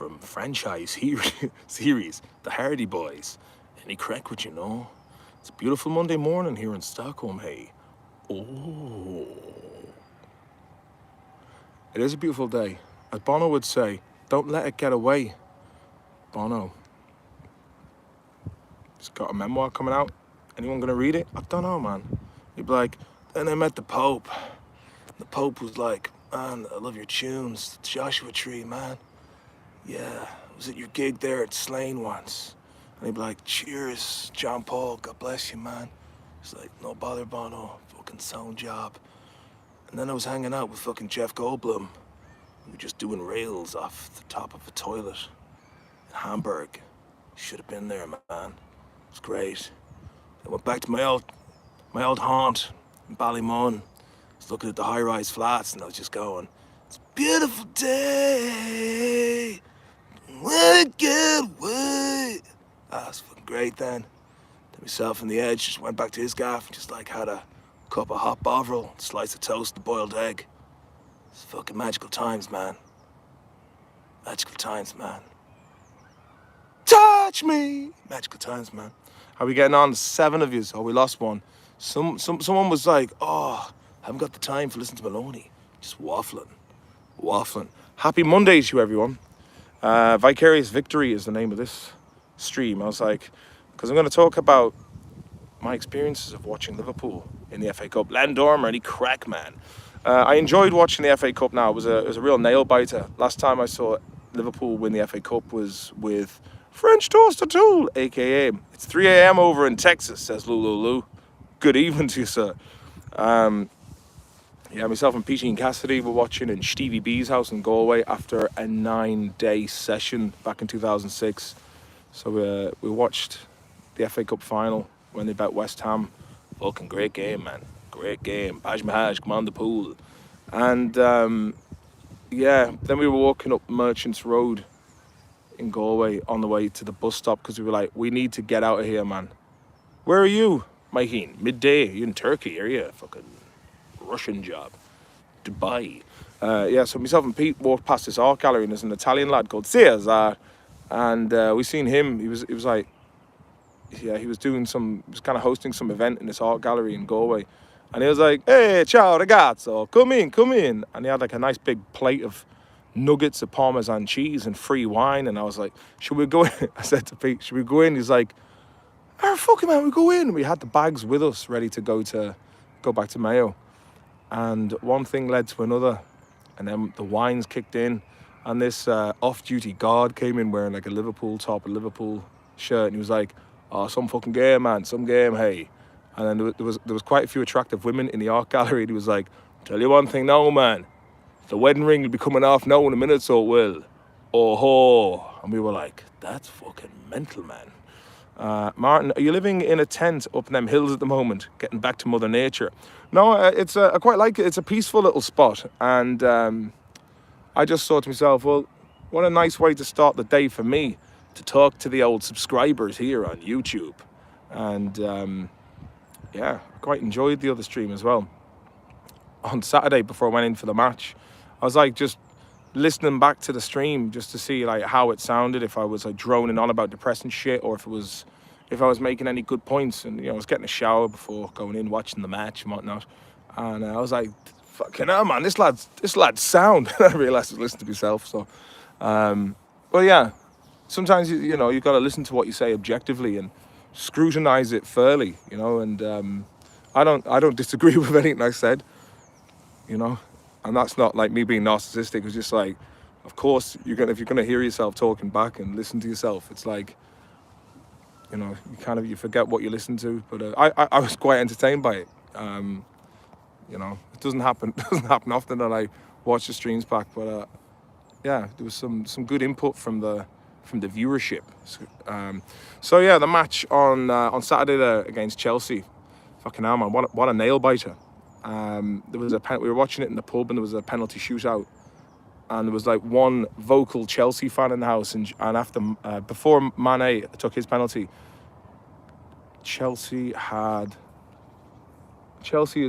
from franchise series, The Hardy Boys. Any crack with you know? It's a beautiful Monday morning here in Stockholm, hey. Oh. It is a beautiful day. As Bono would say, don't let it get away. Bono. He's got a memoir coming out. Anyone gonna read it? I don't know, man. He'd be like, then I met the Pope. The Pope was like, man, I love your tunes. The Joshua Tree, man. Yeah, I was at your gig there at Slane once. And he'd be like, cheers, John Paul, God bless you, man. He's like, no bother, Bono, fucking sound job. And then I was hanging out with fucking Jeff Goldblum. We were just doing rails off the top of a toilet in Hamburg. Should have been there, man. It was great. I went back to my old haunt in Ballymun. I was looking at the high-rise flats and I was just going, it's a beautiful day. Wanna get away. Ah, it's fucking great then. Then myself and the Edge just went back to his gaff and just like had a cup of hot bovril, slice of toast, and boiled egg. It's fucking magical times, man. Magical times, man. Touch me! Magical times, man. How are we getting on? 7 of yous. Oh, we lost one. Someone was like, oh, I haven't got the time for listening to Maloney. Just waffling. Happy Monday to you, everyone. Vicarious Victory is the name of this stream. I was like, because I'm going to talk about my experiences of watching Liverpool in the FA Cup. Landormer, any crack, man. I enjoyed watching the FA Cup now. It was a real nail-biter. Last time I saw Liverpool win the FA Cup was with French Toast O'Toole, a.k.a. It's 3 a.m. over in Texas, says Lulu. Good evening to you, sir. Yeah, myself and Peachy and Cassidy were watching in Stevie B's house in Galway after a 9-day session back in 2006. So we watched the FA Cup final when they bet West Ham. Fucking great game, man. Great game. Baj Mahaj, come on the pool. And yeah, then we were walking up Merchants Road in Galway on the way to the bus stop because we were like, we need to get out of here, man. Where are you, Mikey? Midday. You're in Turkey, are you? Fucking Russian job. Dubai. Yeah, so myself and Pete walked past this art gallery and there's an Italian lad called Cesar. And we seen him. He was like, yeah, he was kind of hosting some event in this art gallery in Galway. And he was like, hey, ciao ragazzo, come in. And he had like a nice big plate of nuggets of Parmesan cheese and free wine. And I was like, should we go in? I said to Pete, should we go in? He's like, oh, fuck it, man, we go in. We had the bags with us ready to go back to Mayo. And one thing led to another. And then the wines kicked in. And this off-duty guard came in wearing like a Liverpool top, a Liverpool shirt. And he was like, oh, some fucking game, man, some game, hey. And then there was quite a few attractive women in the art gallery. And he was like, tell you one thing now, man. The wedding ring will be coming off now in a minute, so it will. Oh ho. And we were like, that's fucking mental, man. Martin, are you living in a tent up in them hills at the moment, getting back to Mother Nature? No, I quite like it. It's a peaceful little spot. And I just thought to myself, well, what a nice way to start the day for me, to talk to the old subscribers here on YouTube. And yeah, I quite enjoyed the other stream as well. On Saturday, before I went in for the match, I was like just listening back to the stream just to see like how it sounded, if I was like droning on about depressing shit, or if I was making any good points. And I was getting a shower before going in, watching the match and whatnot. And I was like, fucking hell, man, this lad's sound. And I realised I was listening to myself. So, well, yeah, sometimes you got to listen to what you say objectively and scrutinise it fairly, And I don't disagree with anything I said, And that's not like me being narcissistic. It's just like, of course, if you're gonna hear yourself talking back and listen to yourself, it's like, you forget what you listen to. But I was quite entertained by it. It doesn't happen often that I watch the streams back. But yeah, there was some good input from the viewership. So yeah, the match on Saturday there against Chelsea. Fucking hell, man, what a nail biter. We were watching it in the pub and there was a penalty shootout, and there was like one vocal Chelsea fan in the house, and after before Mane took his penalty, Chelsea had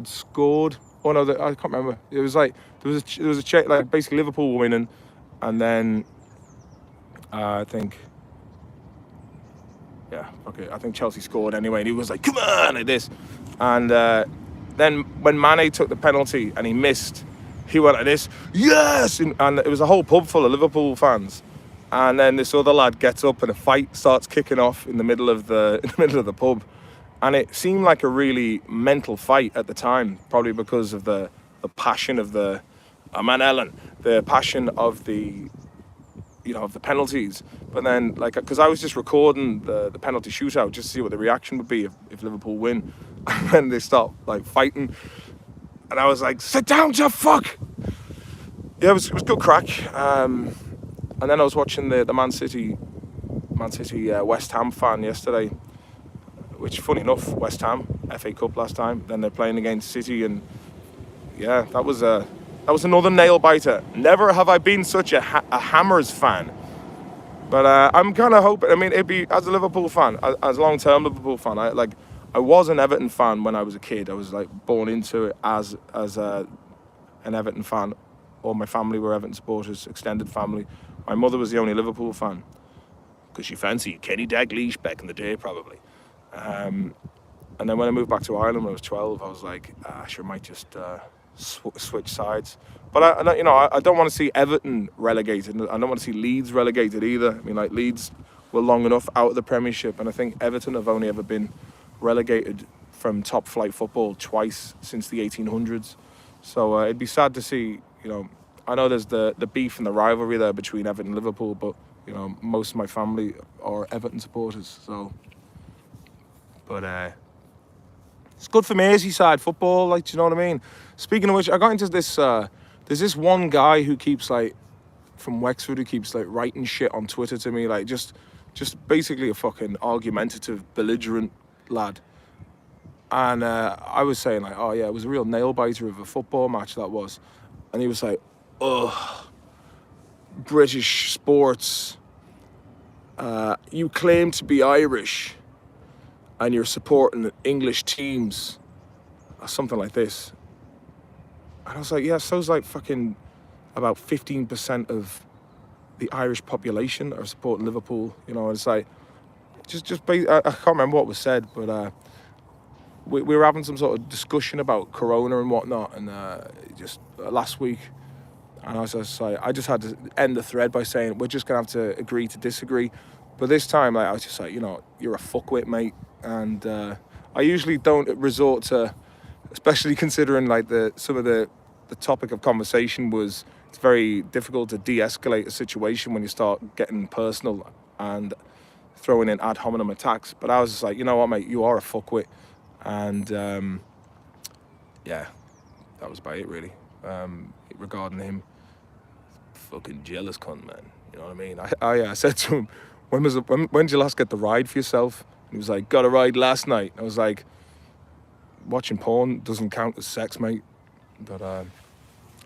scored. Oh no, I can't remember. It was like there was a like basically Liverpool winning, and then I think, yeah, okay. I think Chelsea scored anyway, and he was like, "Come on!" like this. And then when Mane took the penalty and he missed, he went like this, "Yes!" And it was a whole pub full of Liverpool fans. And then this other lad gets up and a fight starts kicking off in the middle of the pub, and it seemed like a really mental fight at the time, probably because of the passion of the man Ellen, the passion of the of the penalties. But then, like, because I was just recording the penalty shootout just to see what the reaction would be if Liverpool win, and then they start like fighting, and I was like, "Sit down, you fuck!" Yeah, it was good crack. And then I was watching the Man City West Ham fan yesterday, which, funny enough, West Ham FA Cup last time. Then they're playing against City, and yeah, that was another nail biter. Never have I been such a Hammers fan. But I'm kind of hoping. I mean, it'd be, as a Liverpool fan, as a long-term Liverpool fan. I was an Everton fan when I was a kid. I was like born into it as an Everton fan. All my family were Everton supporters, extended family. My mother was the only Liverpool fan because she fancied Kenny Dalglish back in the day, probably. And then when I moved back to Ireland when I was 12, I was like, I sure might just switch sides. But I don't want to see Everton relegated. I don't want to see Leeds relegated either. I mean, like, Leeds were long enough out of the Premiership, and I think Everton have only ever been relegated from top flight football twice since the 1800s. So it'd be sad to see. I know there's the beef and the rivalry there between Everton and Liverpool, but most of my family are Everton supporters. So, but it's good for Merseyside football, like, do you know what I mean? Speaking of which, I got into this. There's this one guy who keeps, like, from Wexford, who keeps, like, writing shit on Twitter to me, like, just basically a fucking argumentative, belligerent lad. And I was saying, like, oh yeah, it was a real nail biter of a football match, that was. And he was like, ugh, British sports. You claim to be Irish, and you're supporting English teams, or something like this. And I was like, yeah, so's like fucking about 15% of the Irish population are supporting Liverpool. It's like, I can't remember what was said, but we were having some sort of discussion about Corona and whatnot, and just last week, and I was just like, I just had to end the thread by saying, we're just gonna have to agree to disagree. But this time, like, I was just like, you're a fuckwit, mate. And I usually don't resort to, especially considering, like, some of the topic of conversation was, it's very difficult to de-escalate a situation when you start getting personal and throwing in ad hominem attacks. But I was just like, you know what, mate, you are a fuckwit. And yeah, that was about it, really. Regarding him, fucking jealous cunt, man. You know what I mean? I said to him, when did you last get the ride for yourself? And he was like, got a ride last night. I was like, watching porn doesn't count as sex, mate. But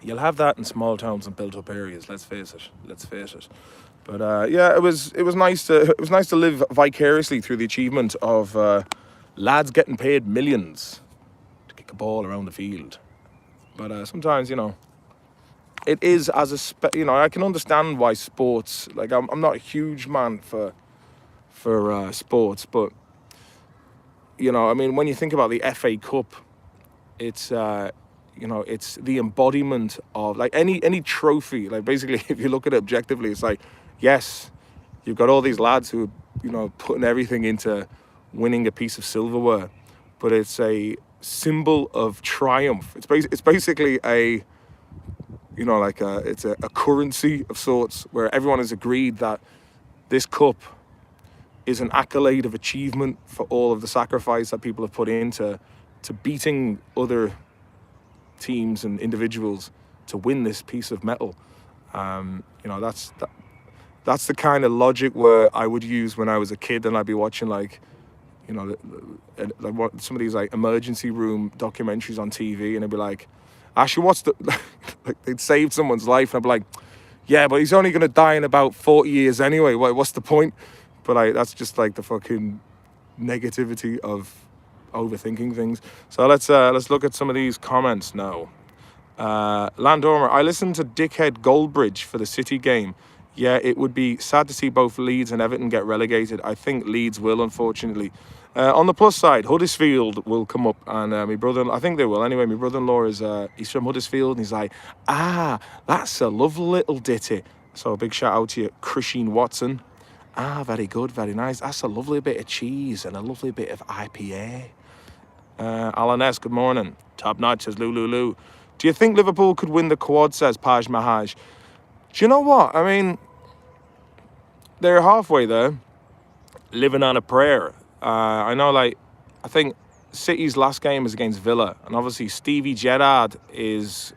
you'll have that in small towns and built-up areas. Let's face it. But yeah, it was nice to live vicariously through the achievement of lads getting paid millions to kick a ball around the field. But sometimes, it is as a I can understand why sports, like, I'm not a huge man for sports, but I mean, when you think about the FA Cup, it's it's the embodiment of, like, any trophy. Like, basically, if you look at it objectively, it's like, yes, you've got all these lads who are putting everything into winning a piece of silverware, but it's a symbol of triumph. It's basically a it's a currency of sorts, where everyone has agreed that this cup is an accolade of achievement for all of the sacrifice that people have put into beating other teams and individuals to win this piece of metal. That's the kind of logic where I would use when I was a kid, and I'd be watching, like, like some of these, like, emergency room documentaries on TV, and I'd be like, actually, what's the like, they'd saved someone's life, and I'd be like, yeah, but he's only gonna die in about 40 years anyway. What's the point? But that's just, like, the fucking negativity of overthinking things. So let's look at some of these comments now. Landormer, I listened to Dickhead Goldbridge for the City game. Yeah, it would be sad to see both Leeds and Everton get relegated. I think Leeds will, unfortunately. On the plus side, Huddersfield will come up, and my brother, I think they will anyway. My brother-in-law is he's from Huddersfield, and he's like, that's a lovely little ditty. So a big shout out to you, Christine Watson. Very good, very nice. That's a lovely bit of cheese and a lovely bit of IPA. Alan S, good morning. Top notch, says Lulu. Do you think Liverpool could win the quad, says Paj Mahaj? Do you know what? I mean, they're halfway there, living on a prayer. I know, like, I think City's last game is against Villa, and obviously Stevie Gerrard is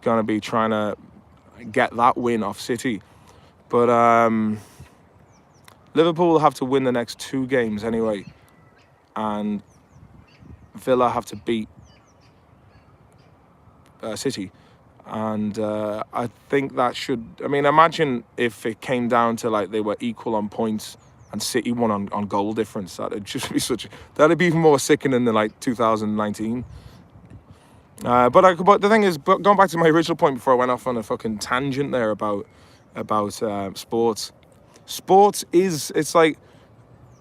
going to be trying to get that win off City. But Liverpool will have to win the next 2 games anyway, and Villa have to beat City. And I think that should... I mean, imagine if it came down to, like, they were equal on points and City won on goal difference. That'd just be that'd be even more sickening than, like, 2019. But the thing is, going back to my original point before I went off on a fucking tangent there about sports. Sports is... It's like,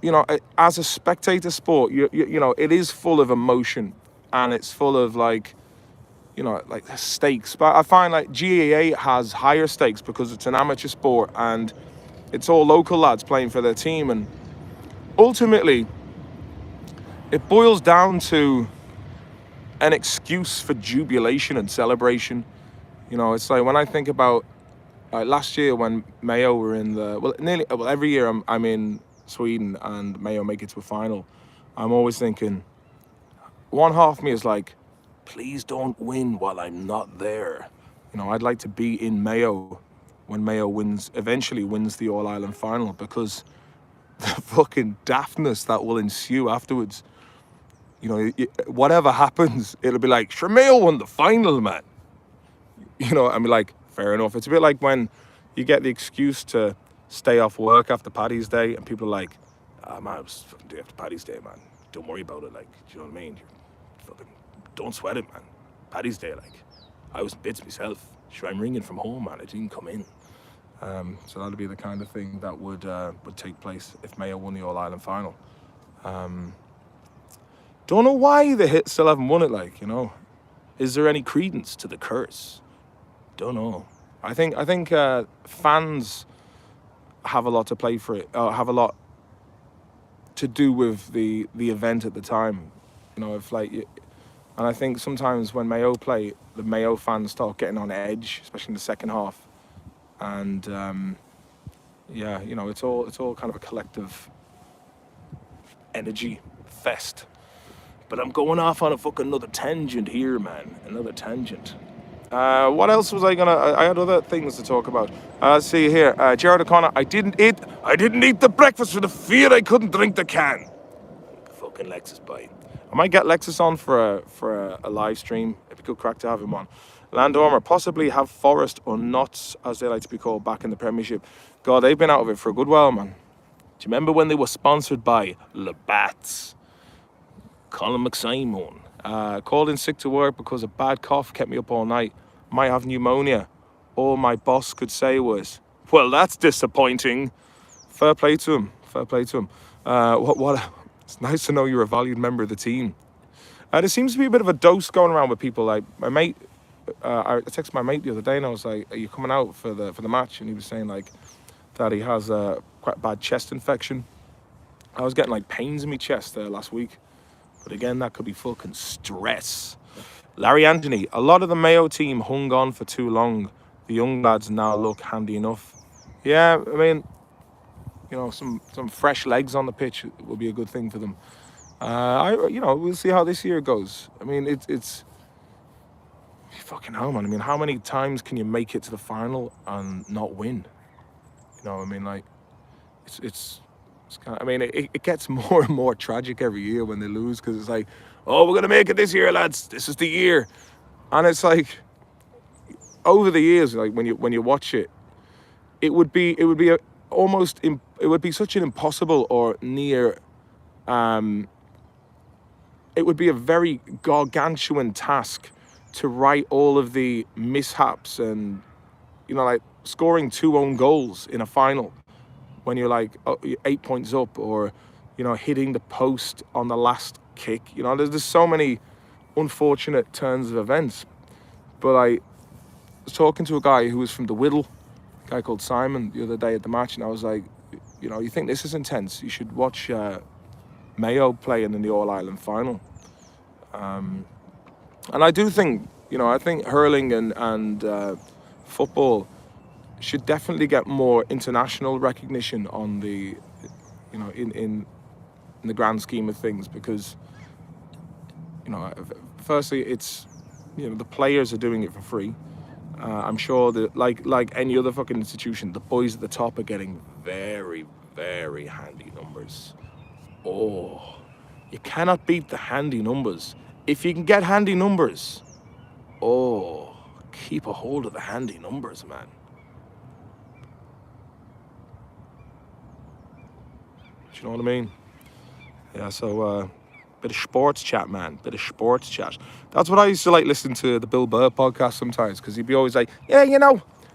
you know, as a spectator sport, you know, it is full of emotion, and it's full of, like, you know, like stakes. But I find like GAA has higher stakes because it's an amateur sport and it's all local lads playing for their team. And ultimately, it boils down to an excuse for jubilation and celebration. You know, it's like when I think about last year when Mayo were in every year I'm in Sweden and Mayo make it to a final. I'm always thinking, one half of me is like, please don't win while I'm not there. You know, I'd like to be in Mayo when Mayo eventually wins the All-Ireland final, because the fucking daftness that will ensue afterwards. You know, whatever happens, it'll be like, sure, Mayo won the final, man. You know, I mean, like, fair enough. It's a bit like when you get the excuse to stay off work after Paddy's Day, and people are like, man, it was fucking day after Paddy's Day, man. Don't worry about it, like, do you know what I mean? Don't sweat it, man. Paddy's Day, like, I was in bits myself. Sure, I'm ringing from home, man. I didn't come in. So that'd be the kind of thing that would take place if Mayo won the All-Ireland final. Don't know why the Hit still haven't won it, like, you know. Is there any credence to the curse? Don't know. I think fans have a lot to play for it. Have a lot to do with the event at the time. You know, if like... And I think sometimes when Mayo play, the Mayo fans start getting on edge, especially in the second half. And yeah, you know, it's all kind of a collective energy fest. But I'm going off on a fucking another tangent here, man. Another tangent. What else was I had other things to talk about. Let's see here. Jared O'Connor, I didn't eat the breakfast for the fear I couldn't drink the can. Fucking Lexus boy. I might get Lexus on for a live stream. It'd be good crack to have him on. Landormer, possibly have Forest or Notts, as they like to be called, back in the Premiership. God, they've been out of it for a good while, man. Do you remember when they were sponsored by Labatt's? Colin McSimon. Called in sick to work because a bad cough kept me up all night. Might have pneumonia. All my boss could say was, well, that's disappointing. Fair play to him. Fair play to him. It's nice to know you're a valued member of the team. There seems to be a bit of a dose going around with people. Like my mate, I texted my mate the other day and I was like, "Are you coming out for the match?" And he was saying like that he has a quite bad chest infection. I was getting like pains in my chest there last week, but again, that could be fucking stress. Larry Anthony, a lot of the Mayo team hung on for too long. The young lads now look handy enough. Yeah, I mean, you know, some fresh legs on the pitch will be a good thing for them. We'll see how this year goes. I mean, it's fucking hell, man. I mean, how many times can you make it to the final and not win? You know, I mean, like, it's kind of, I mean, it gets more and more tragic every year when they lose, because it's like, oh, we're gonna make it this year, lads. This is the year, and it's like, over the years, like when you watch it, it would be such an impossible or near, it would be a very gargantuan task to write all of the mishaps and, you know, like scoring 2 own goals in a final when you're like 8 points up, or hitting the post on the last kick. There's so many unfortunate turns of events. But I was talking to a guy who was from the Whittle, a guy called Simon, the other day at the match, and I was like, you think this is intense? You should watch Mayo playing in the All Ireland final. And I do think, I think hurling and football should definitely get more international recognition on the, in the grand scheme of things, because, firstly, it's, the players are doing it for free. I'm sure that, like any other fucking institution, the boys at the top are getting very, very handy numbers. Oh, you cannot beat the handy numbers. If you can get handy numbers, keep a hold of the handy numbers, man. Do you know what I mean? Yeah, so bit of sports chat, man. Bit of sports chat. That's what I used to like listen to the Bill Burr podcast sometimes, because he'd be always like, yeah,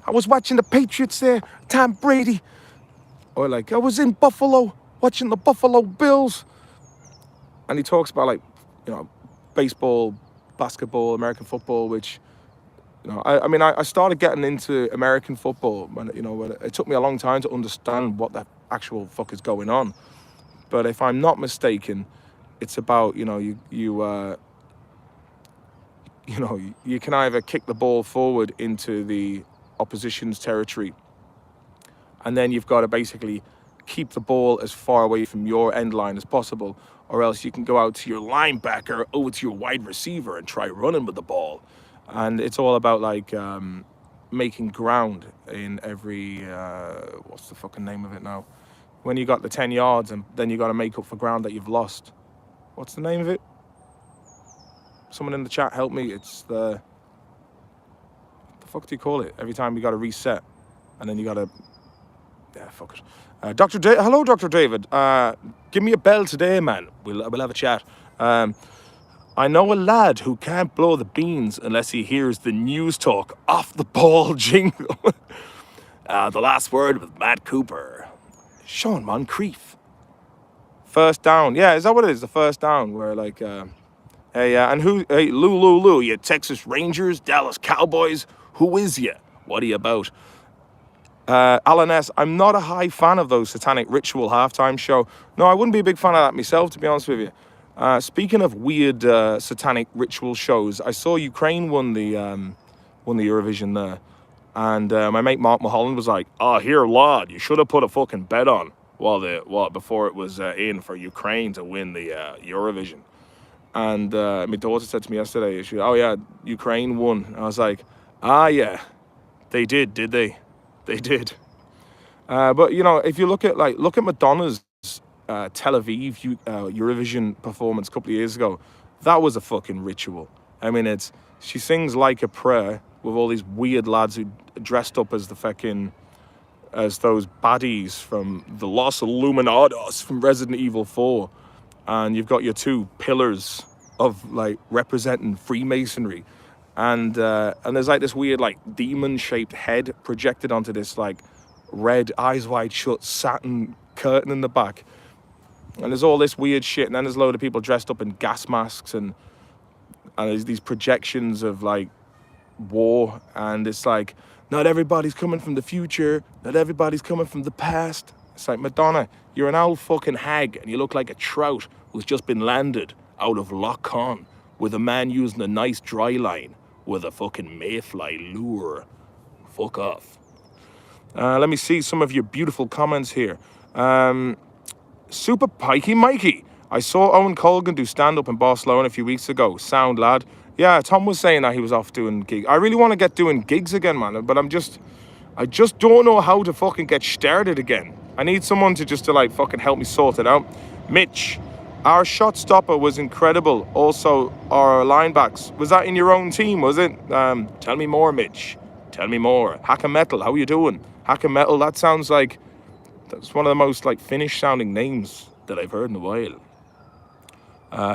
I was watching the Patriots there, Tom Brady. Or like, I was in Buffalo watching the Buffalo Bills. And he talks about baseball, basketball, American football, which, I mean, I started getting into American football when, when it took me a long time to understand what the actual fuck is going on. But if I'm not mistaken, it's about, you can either kick the ball forward into the opposition's territory, and then you've got to basically keep the ball as far away from your end line as possible, or else you can go out to your linebacker, to your wide receiver, and try running with the ball. And it's all about making ground in every, what's the fucking name of it now? When you got the 10 yards and then you got to make up for ground that you've lost. What's the name of it? Someone in the chat help me. It's the fuck do you call it? Every time you got to reset, and then you got to, yeah, fuck it. Hello, Dr. David. Give me a bell today, man. We'll have a chat. I know a lad who can't blow the beans unless he hears the news talk off the ball jingle. The last word with Matt Cooper. Sean Moncrief. First down. Yeah, is that what it is? The first down where hey, Lou, you Texas Rangers, Dallas Cowboys, who is ya? What are you about? Alan S., I'm not a high fan of those satanic ritual halftime show. No, I wouldn't be a big fan of that myself, to be honest with you. Speaking of weird satanic ritual shows, I saw Ukraine won the Eurovision there. And my mate Mark Mulholland was like, here, lad, you should have put a fucking bet on before it was in for Ukraine to win the Eurovision. And my daughter said to me yesterday, Ukraine won. And I was like, yeah, they did they? They did. But, if you look at Madonna's Tel Aviv Eurovision performance a couple of years ago, that was a fucking ritual. I mean, she sings Like a Prayer with all these weird lads who dressed up as as those baddies from the Los Illuminados from Resident Evil 4. And you've got your two pillars of representing Freemasonry. And there's this weird demon-shaped head projected onto this red eyes wide shut satin curtain in the back. And there's all this weird shit, and then there's a load of people dressed up in gas masks, and there's these projections of war, and it's not everybody's coming from the future, not everybody's coming from the past. It's Madonna, you're an old fucking hag, and you look like a trout who's just been landed out of Loch Con with a man using a nice dry line with a fucking mayfly lure. Fuck off. Let me see some of your beautiful comments here. Super Pikey Mikey. I saw Owen Colgan do stand-up in Barcelona a few weeks ago. Sound lad. Yeah, Tom was saying that he was off doing gigs. I really want to get doing gigs again, man. But I just don't know how to fucking get started again. I need someone to fucking help me sort it out. Mitch, our shot stopper was incredible. Also, our linebacks. Was that in your own team, was it? Tell me more, Mitch. Tell me more. Hacker Metal, how you doing? Hacker Metal, that sounds like... That's one of the most Finnish sounding names that I've heard in a while.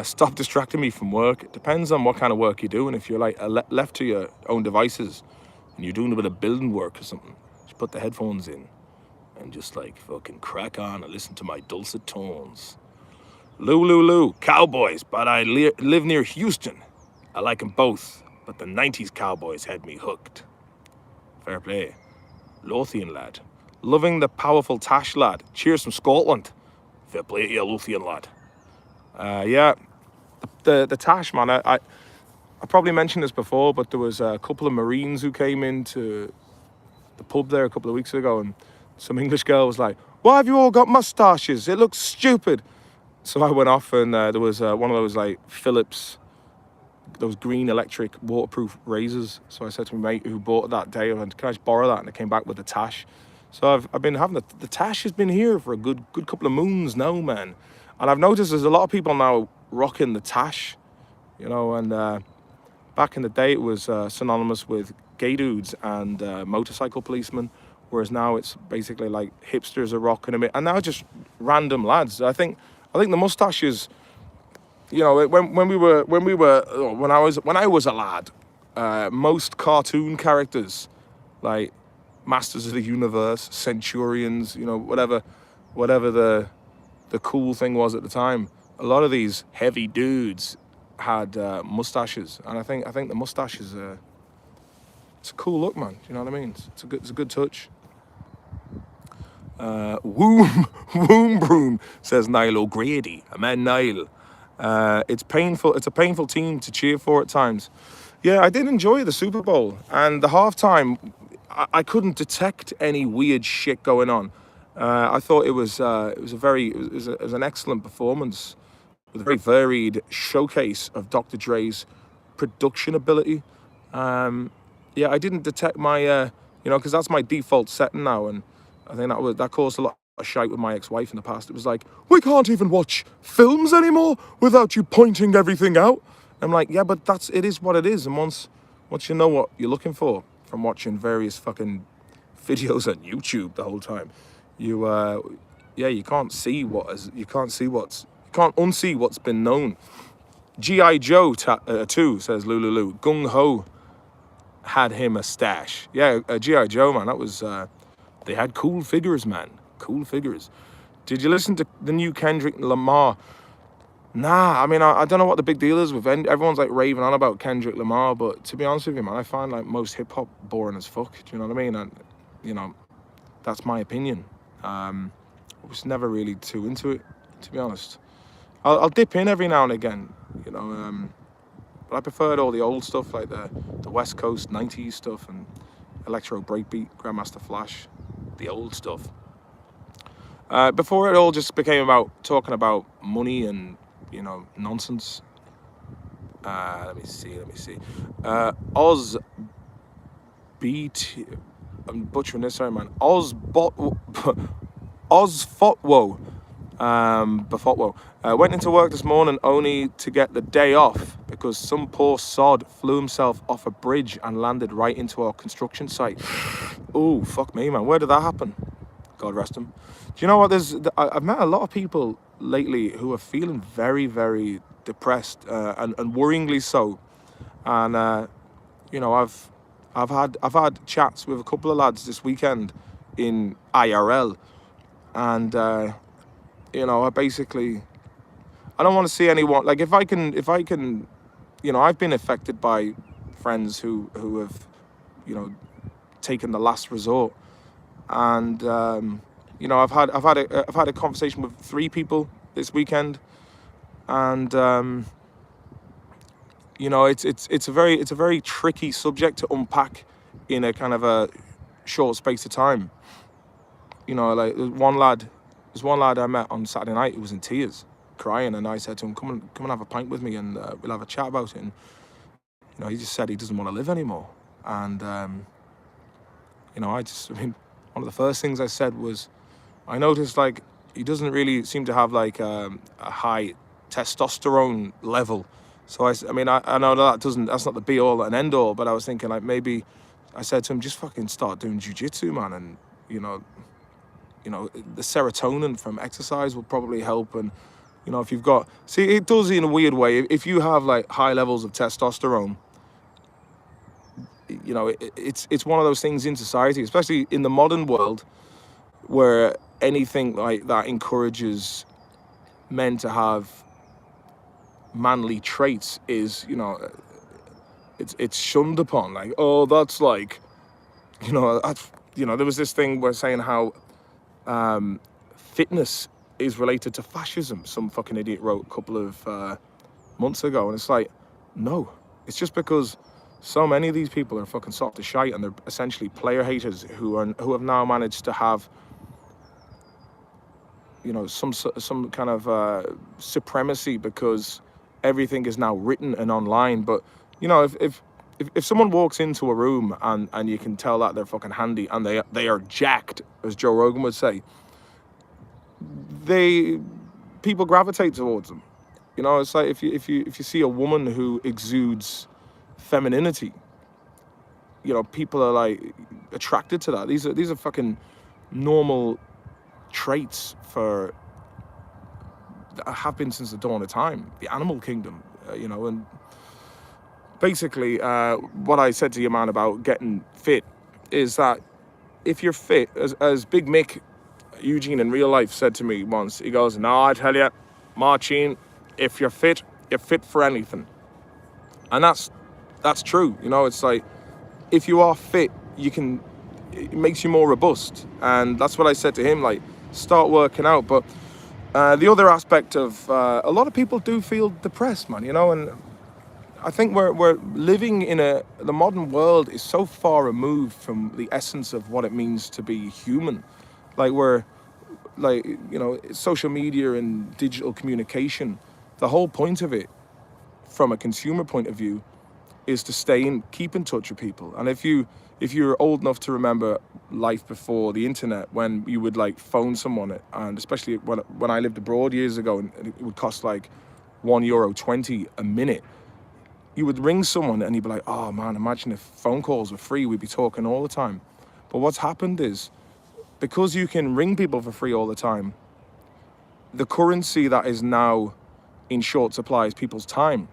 Stop distracting me from work. It depends on what kind of work you're doing. If you're left to your own devices and you're doing a bit of building work or something, you just put the headphones in and just like fucking crack on and listen to my dulcet tones. Lou, Cowboys, but I live near Houston. I like them both, but the 90s Cowboys had me hooked. Fair play. Lothian lad. Loving the powerful Tash lad. Cheers from Scotland. Fair play to you, Lothian lad. Yeah, the Tash, man, I probably mentioned this before, but there was a couple of Marines who came into the pub there a couple of weeks ago, and some English girl was like, "Why have you all got mustaches? It looks stupid." So I went off, and there was one of those like Philips, those green electric waterproof razors. So I said to my mate who bought it that day, I went, "Can I just borrow that?" And it came back with the Tash. So I've been having the Tash has been here for a good couple of moons now, man. And I've noticed there's a lot of people now rocking the Tash, you know. And back in the day, it was synonymous with gay dudes and motorcycle policemen, whereas now it's basically like hipsters are rocking them, and now just random lads. I think the mustaches, you know, when I was a lad, most cartoon characters like Masters of the Universe, Centurions, you know, whatever the cool thing was at the time, a lot of these heavy dudes had mustaches, and I think the mustache is it's a cool look, man. You know what I mean? It's a good touch. Womb broom, says Niall O'Grady. A man Niall. It's painful. It's a painful team to cheer for at times. Yeah, I did enjoy the Super Bowl, and the halftime, I couldn't detect any weird shit going on. I thought it was an excellent performance with a very varied showcase of Dr. Dre's production ability. Yeah, I didn't detect my, you know, because that's my default setting now, and I think that caused a lot of shite with my ex-wife in the past. It was like, we can't even watch films anymore without you pointing everything out. I'm like, yeah, but it is what it is, and once you know what you're looking for from watching various fucking videos on YouTube the whole time, you can't unsee what's been known. G.I. Joe 2, says Lulu. Gung Ho had him a stash. Yeah, G.I. Joe, man, that was, they had cool figures, man. Cool figures. Did you listen to the new Kendrick Lamar? Nah, I mean, I don't know what the big deal is with everyone's like raving on about Kendrick Lamar, but to be honest with you, man, I find like most hip-hop boring as fuck. Do you know what I mean? And, you know, that's my opinion. I was never really too into it, to be honest. I'll dip in every now and again, you know, but I preferred all the old stuff, like the West Coast 90s stuff and electro breakbeat, Grandmaster Flash, the old stuff. Before it all just became about talking about money and, you know, nonsense. Let me see. Oz BT, I'm butchering this, sorry, man. Ozfotwo. Befotwo. Went into work this morning only to get the day off because some poor sod flew himself off a bridge and landed right into our construction site. Oh, fuck me, man. Where did that happen? God rest him. Do you know what? I've met a lot of people lately who are feeling very, very depressed and worryingly so. And you know, I've had chats with a couple of lads this weekend in IRL, and you know, I don't want to see anyone, like, if I can, you know, I've been affected by friends who have, you know, taken the last resort, and you know, I've had a conversation with 3 people this weekend, and you know, it's a very tricky subject to unpack in a kind of a short space of time. You know, like there's one lad I met on Saturday night who was in tears, crying, and I said to him, come and have a pint with me, and we'll have a chat about it. And you know, he just said he doesn't want to live anymore. And you know, I mean, one of the first things I said was, I noticed like he doesn't really seem to have like a high testosterone level. So I mean, I know that's not the be all and end all, but I was thinking like maybe I said to him, just fucking start doing jiu-jitsu, man, and you know, the serotonin from exercise will probably help. And, you know, if you've got, see, it does in a weird way. If you have like high levels of testosterone, you know, it's one of those things in society, especially in the modern world, where anything like that encourages men to have manly traits is, you know, it's shunned upon. Like, oh, that's like, you know, there was this thing where saying how fitness is related to fascism. Some fucking idiot wrote a couple of months ago, and it's like, no, it's just because so many of these people are fucking soft as shite, and they're essentially player haters who have now managed to have, you know, some kind of supremacy because everything is now written and online. But you know, if someone walks into a room and you can tell that they're fucking handy and they are jacked, as Joe Rogan would say, people gravitate towards them. You know, it's like if you see a woman who exudes femininity, you know, people are like attracted to that. These are fucking normal traits that have been since the dawn of time, the animal kingdom, you know. And basically, what I said to your man about getting fit is that if you're fit, as Big Mick Eugene in real life said to me once, he goes, "No, I tell you, Marcin, if you're fit for anything." And that's true. You know, it's like, if you are fit, it makes you more robust. And that's what I said to him, like, start working out. But the other aspect of a lot of people do feel depressed, man, you know. And I think we're living in the modern world is so far removed from the essence of what it means to be human. Like, you know, social media and digital communication, the whole point of it from a consumer point of view is to keep in touch with people. And if you're old enough to remember life before the internet, when you would like phone someone, and especially when I lived abroad years ago, and it would cost like €1.20 a minute, you would ring someone and you'd be like, oh man, imagine if phone calls were free, we'd be talking all the time. But what's happened is, because you can ring people for free all the time, the currency that is now in short supply is people's time.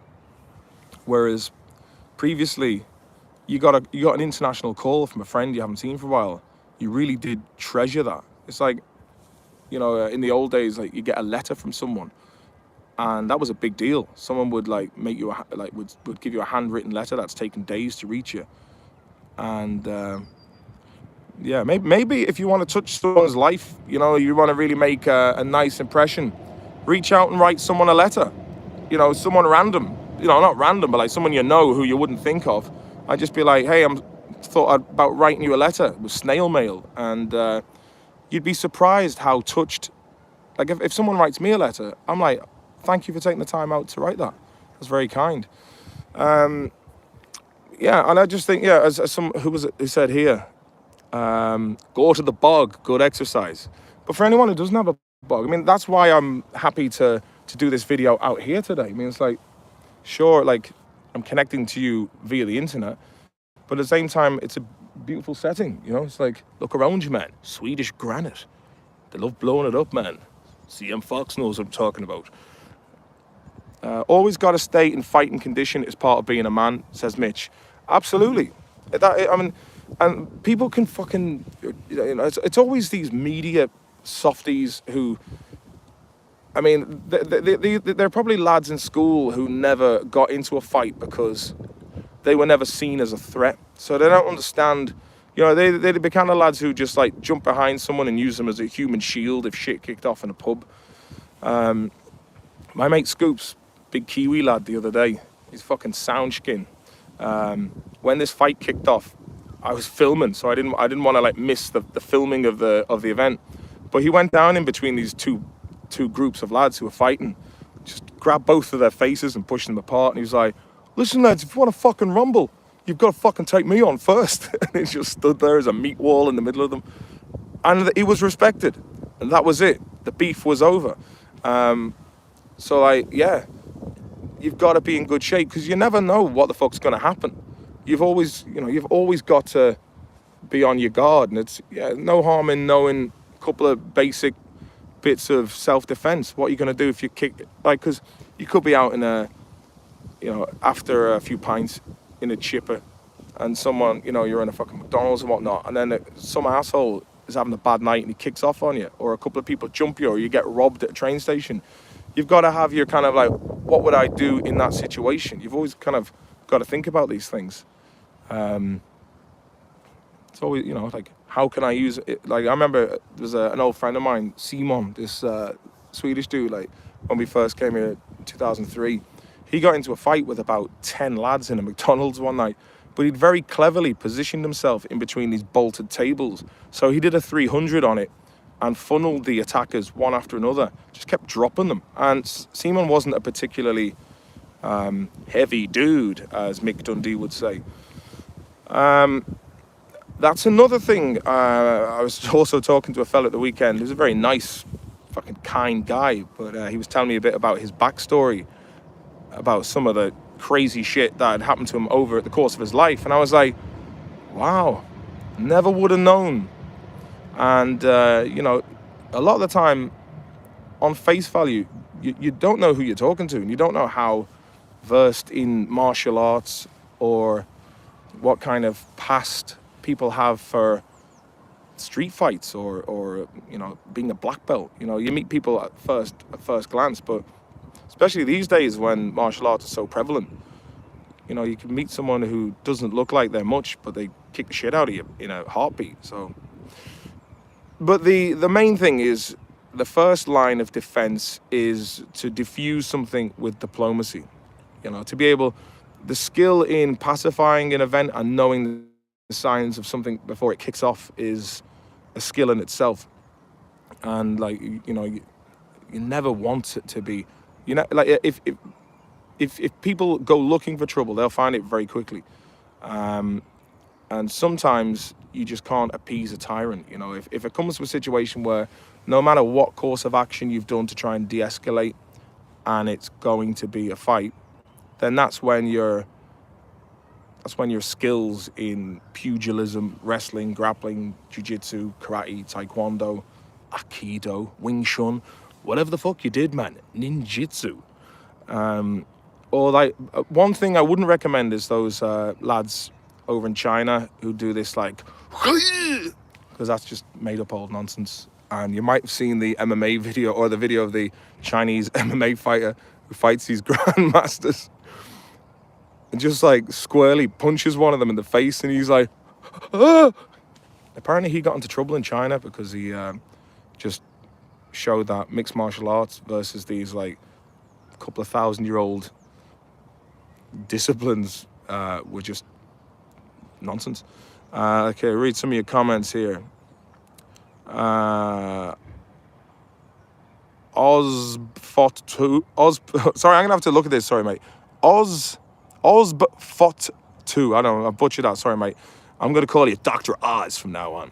Whereas previously, you got an international call from a friend you haven't seen for a while, you really did treasure that. It's like, you know, in the old days, like, you get a letter from someone, and that was a big deal. Someone would like make you would give you a handwritten letter that's taken days to reach you. And yeah, maybe if you want to touch someone's life, you know, you want to really make a nice impression, reach out and write someone a letter. You know, someone random, you know, not random, but like someone you know who you wouldn't think of. I'd just be like, hey, thought about writing you a letter with snail mail. And you'd be surprised how touched, like if someone writes me a letter, I'm like, thank you for taking the time out to write that. That's very kind. Yeah, and I just think, yeah, as some, who said here, go to the bog, good exercise. But for anyone who doesn't have a bog, I mean, that's why I'm happy to do this video out here today. I mean, it's like, sure, like, I'm connecting to you via the internet, but at the same time, it's a beautiful setting, you know? It's like, look around you, man. Swedish granite. They love blowing it up, man. CM Fox knows what I'm talking about. Always got to stay in fighting condition as part of being a man, says Mitch. Absolutely. I mean, and people can fucking, you know, it's always these media softies who, I mean, they're probably lads in school who never got into a fight because they were never seen as a threat. So they don't understand, you know, they're the kind of lads who just like jump behind someone and use them as a human shield if shit kicked off in a pub. My mate Scoops, big Kiwi lad the other day, he's fucking sound skin. When this fight kicked off, I was filming, so I didn't want to like miss the filming of the event. But he went down in between these two groups of lads who were fighting, just grabbed both of their faces and pushed them apart. And he was like, "Listen, lads, if you want to fucking rumble, you've got to fucking take me on first." And he just stood there as a meat wall in the middle of them, and he was respected, and that was it. The beef was over. So like, yeah, you've got to be in good shape because you never know what the fuck's going to happen. You've always got to be on your guard, and it's no harm in knowing a couple of basic bits of self-defense. What are you going to do if you kick, like, because you could be out in after a few pints in a chipper and someone, you're in a fucking McDonald's and whatnot, and then some asshole is having a bad night and he kicks off on you, or a couple of people jump you, or you get robbed at a train station, you've got to have your kind of like, what would I do in that situation? You've always kind of got to think about these things. It's always, like, how can I use it? Like, I remember there's an old friend of mine, Simon, this Swedish dude, like, when we first came here in 2003, he got into a fight with about 10 lads in a McDonald's one night, but he'd very cleverly positioned himself in between these bolted tables. So he did a 300 on it and funneled the attackers one after another, just kept dropping them. And Simon wasn't a particularly heavy dude, as Mick Dundee would say. That's another thing. I was also talking to a fella at the weekend who's a very nice, fucking kind guy, but he was telling me a bit about his backstory, about some of the crazy shit that had happened to him over the course of his life. And I was like, wow, never would have known. And, a lot of the time, on face value, you don't know who you're talking to, and you don't know how versed in martial arts or what kind of past people have for street fights or being a black belt. You meet people at first glance, but especially these days when martial arts are so prevalent, you can meet someone who doesn't look like they're much, but they kick the shit out of you in a heartbeat. So, but the main thing is, the first line of defense is to diffuse something with diplomacy. To be able, the skill in pacifying an event and knowing the signs of something before it kicks off is a skill in itself. And like, you never want it to be, like, if people go looking for trouble, they'll find it very quickly. And sometimes you just can't appease a tyrant. If it comes to a situation where no matter what course of action you've done to try and de-escalate, and it's going to be a fight, then that's when your skills in pugilism, wrestling, grappling, jiu-jitsu, karate, taekwondo, aikido, wing chun, whatever the fuck you did, man, ninjutsu. Or like, one thing I wouldn't recommend is those lads over in China who do this, like, because that's just made up old nonsense. And you might have seen the MMA video, or the video of the Chinese MMA fighter who fights these grandmasters and just like squarely punches one of them in the face, and he's like, ah! Apparently he got into trouble in China because he just showed that mixed martial arts versus these like couple of 1,000-year-old disciplines were just nonsense. Okay, read some of your comments here. Ozfot2. Sorry, I'm gonna have to look at this. Sorry, mate. Ozfot2. I don't know. I butchered that. Sorry, mate. I'm gonna call you Dr. Oz from now on.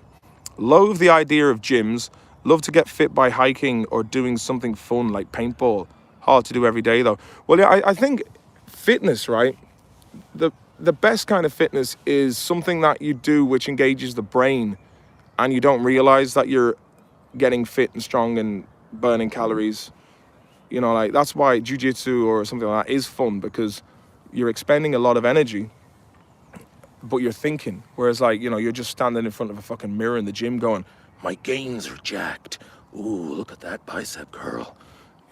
Loathe the idea of gyms. Love to get fit by hiking or doing something fun like paintball. Hard to do every day though. Well, yeah, I think fitness, right? The best kind of fitness is something that you do which engages the brain, and you don't realize that you're getting fit and strong and burning calories. Like, that's why jiu-jitsu or something like that is fun, because you're expending a lot of energy, but you're thinking. Whereas, like, you're just standing in front of a fucking mirror in the gym going, my gains are jacked. Ooh, look at that bicep curl.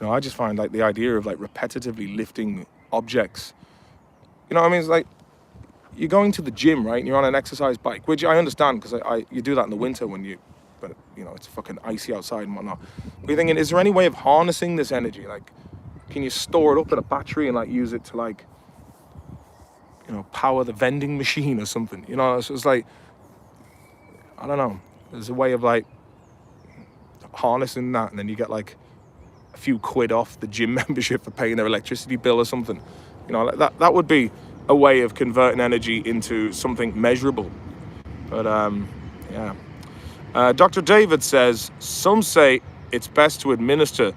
I just find, like, the idea of, like, repetitively lifting objects, what I mean? It's like, you're going to the gym, right? And you're on an exercise bike, which I understand, because you do that in the winter but it's fucking icy outside and whatnot. But you're thinking, is there any way of harnessing this energy? Like, can you store it up in a battery and like use it to like, power the vending machine or something? So it's like, I don't know. There's a way of like harnessing that, and then you get like a few quid off the gym membership for paying their electricity bill or something. That would be a way of converting energy into something measurable. But yeah. Dr. David says, some say it's best to administer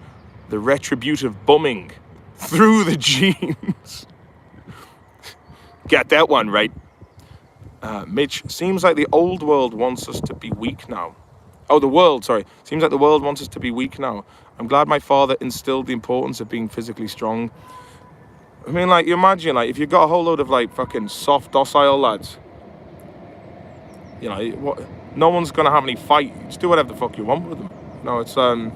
the retributive bumming through the genes. Get that one right. Mitch, seems like the old world wants us to be weak now. Oh, the world, sorry. Seems like the world wants us to be weak now. I'm glad my father instilled the importance of being physically strong. I mean, like, you imagine, like, if you've got a whole load of, like, fucking soft, docile lads You know, no one's gonna have any fight. Just do whatever the fuck you want with them. You know, it's and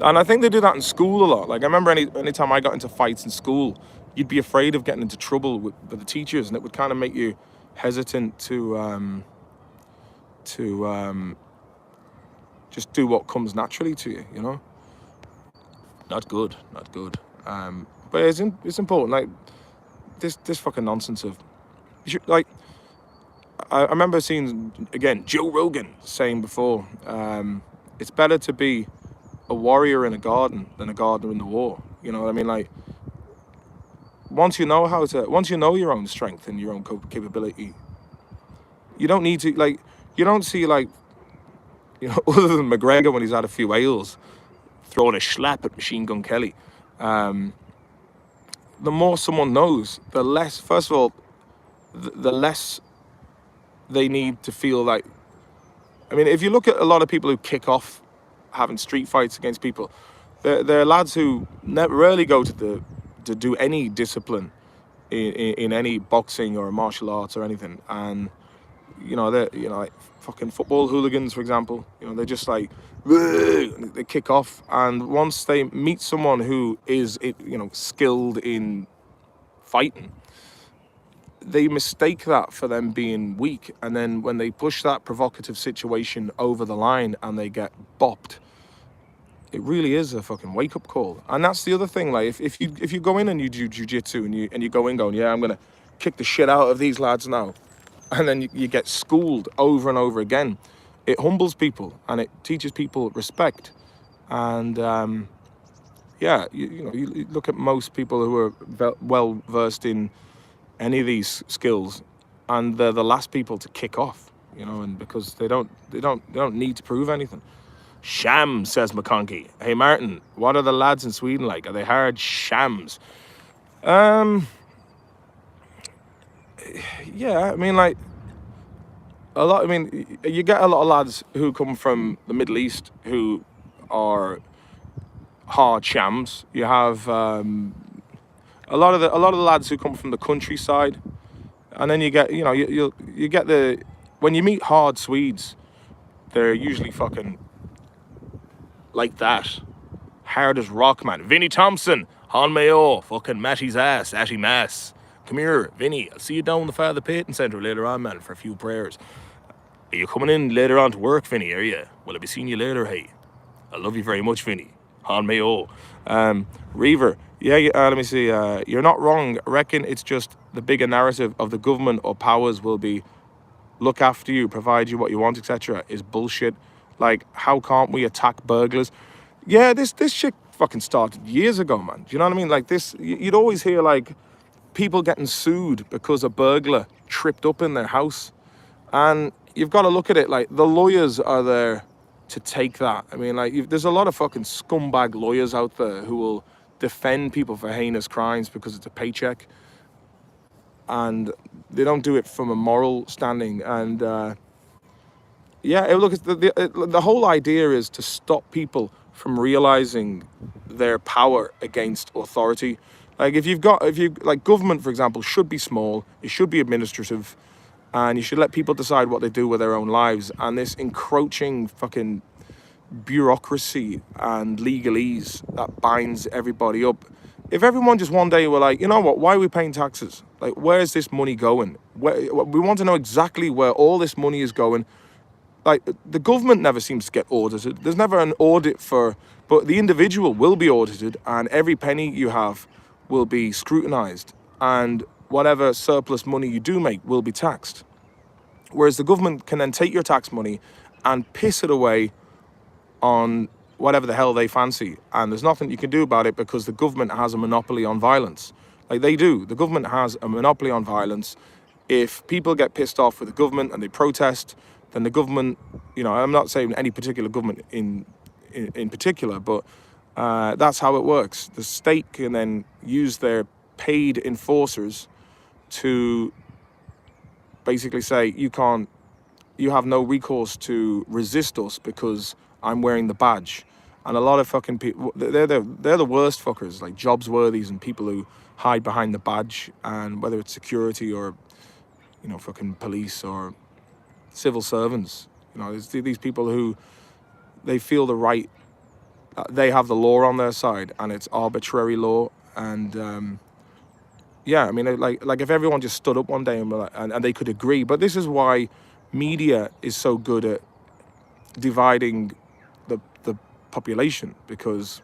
I think they do that in school a lot. Like I remember anytime I got into fights in school, you'd be afraid of getting into trouble with the teachers, and it would kind of make you hesitant to just do what comes naturally to you. You know, not good, not good. But it's important. Like this fucking nonsense of like I remember seeing again Joe Rogan saying before, it's better to be a warrior in a garden than a gardener in the war. You know what I mean? Like once you know your own strength and your own capability, you don't need to you don't see other than McGregor when he's had a few ales throwing a slap at Machine Gun Kelly. The more someone knows, the less, first of all, the less they need to feel like, I mean, if you look at a lot of people who kick off having street fights against people, they're lads who rarely go to do any discipline in any boxing or martial arts or anything. And they're like fucking football hooligans, for example. They're just like they kick off, and once they meet someone who is skilled in fighting, they mistake that for them being weak, and then when they push that provocative situation over the line and they get bopped, it really is a fucking wake-up call. And that's the other thing, like if you go in and you do jiu-jitsu and you go in going, yeah, I'm gonna kick the shit out of these lads now, and then you get schooled over and over again, it humbles people and it teaches people respect. And you look at most people who are well versed in any of these skills, and they're the last people to kick off, and because they don't need to prove anything. Shams, says McConkey. Hey Martin, what are the lads in Sweden like? Are they hard shams? Yeah, I mean, like you get a lot of lads who come from the Middle East who are hard shams. You have a lot of the lads who come from the countryside, and then you get you get when you meet hard Swedes, they're usually fucking like that, hard as rock, man. Vinnie Thompson, Han Mayo, fucking Matty's ass, Atty Mass. Come here, Vinny. I'll see you down the Father Peyton Centre later on, man, for a few prayers. Are you coming in later on to work, Vinny, are you? Well, I'll be seeing you later, hey. I love you very much, Vinny. Han Mayo. Reaver. Yeah, let me see. You're not wrong. I reckon it's just the bigger narrative of the government or powers will be look after you, provide you what you want, etc. is bullshit. Like, how can't we attack burglars? Yeah, this shit fucking started years ago, man. Do you know what I mean? Like this, you'd always hear like people getting sued because a burglar tripped up in their house. And you've got to look at it like the lawyers are there to take that. I mean, like there's a lot of fucking scumbag lawyers out there who will defend people for heinous crimes because it's a paycheck. And they don't do it from a moral standing. And look, the whole idea is to stop people from realizing their power against authority. Like like government, for example, should be small, it should be administrative, and you should let people decide what they do with their own lives. And this encroaching fucking bureaucracy and legalese that binds everybody up. If everyone just one day were like, you know what, why are we paying taxes? Like, where's this money going? We want to know exactly where all this money is going. Like, the government never seems to get audited. There's never an audit but the individual will be audited, and every penny you have will be scrutinized, and whatever surplus money you do make will be taxed. Whereas the government can then take your tax money and piss it away on whatever the hell they fancy, and there's nothing you can do about it because the government has a monopoly on violence. Like, they do. The government has a monopoly on violence. If people get pissed off with the government and they protest, then the government, I'm not saying any particular government in particular, but that's how it works. The state can then use their paid enforcers to basically say, you have no recourse to resist us because I'm wearing the badge. And a lot of fucking people, they're the worst fuckers, like jobs worthies and people who hide behind the badge, and whether it's security or fucking police or civil servants. You know, there's these people who they feel the right, they have the law on their side, and it's arbitrary law. And yeah, I mean, like if everyone just stood up one day and, and they could agree. But this is why media is so good at dividing the population, because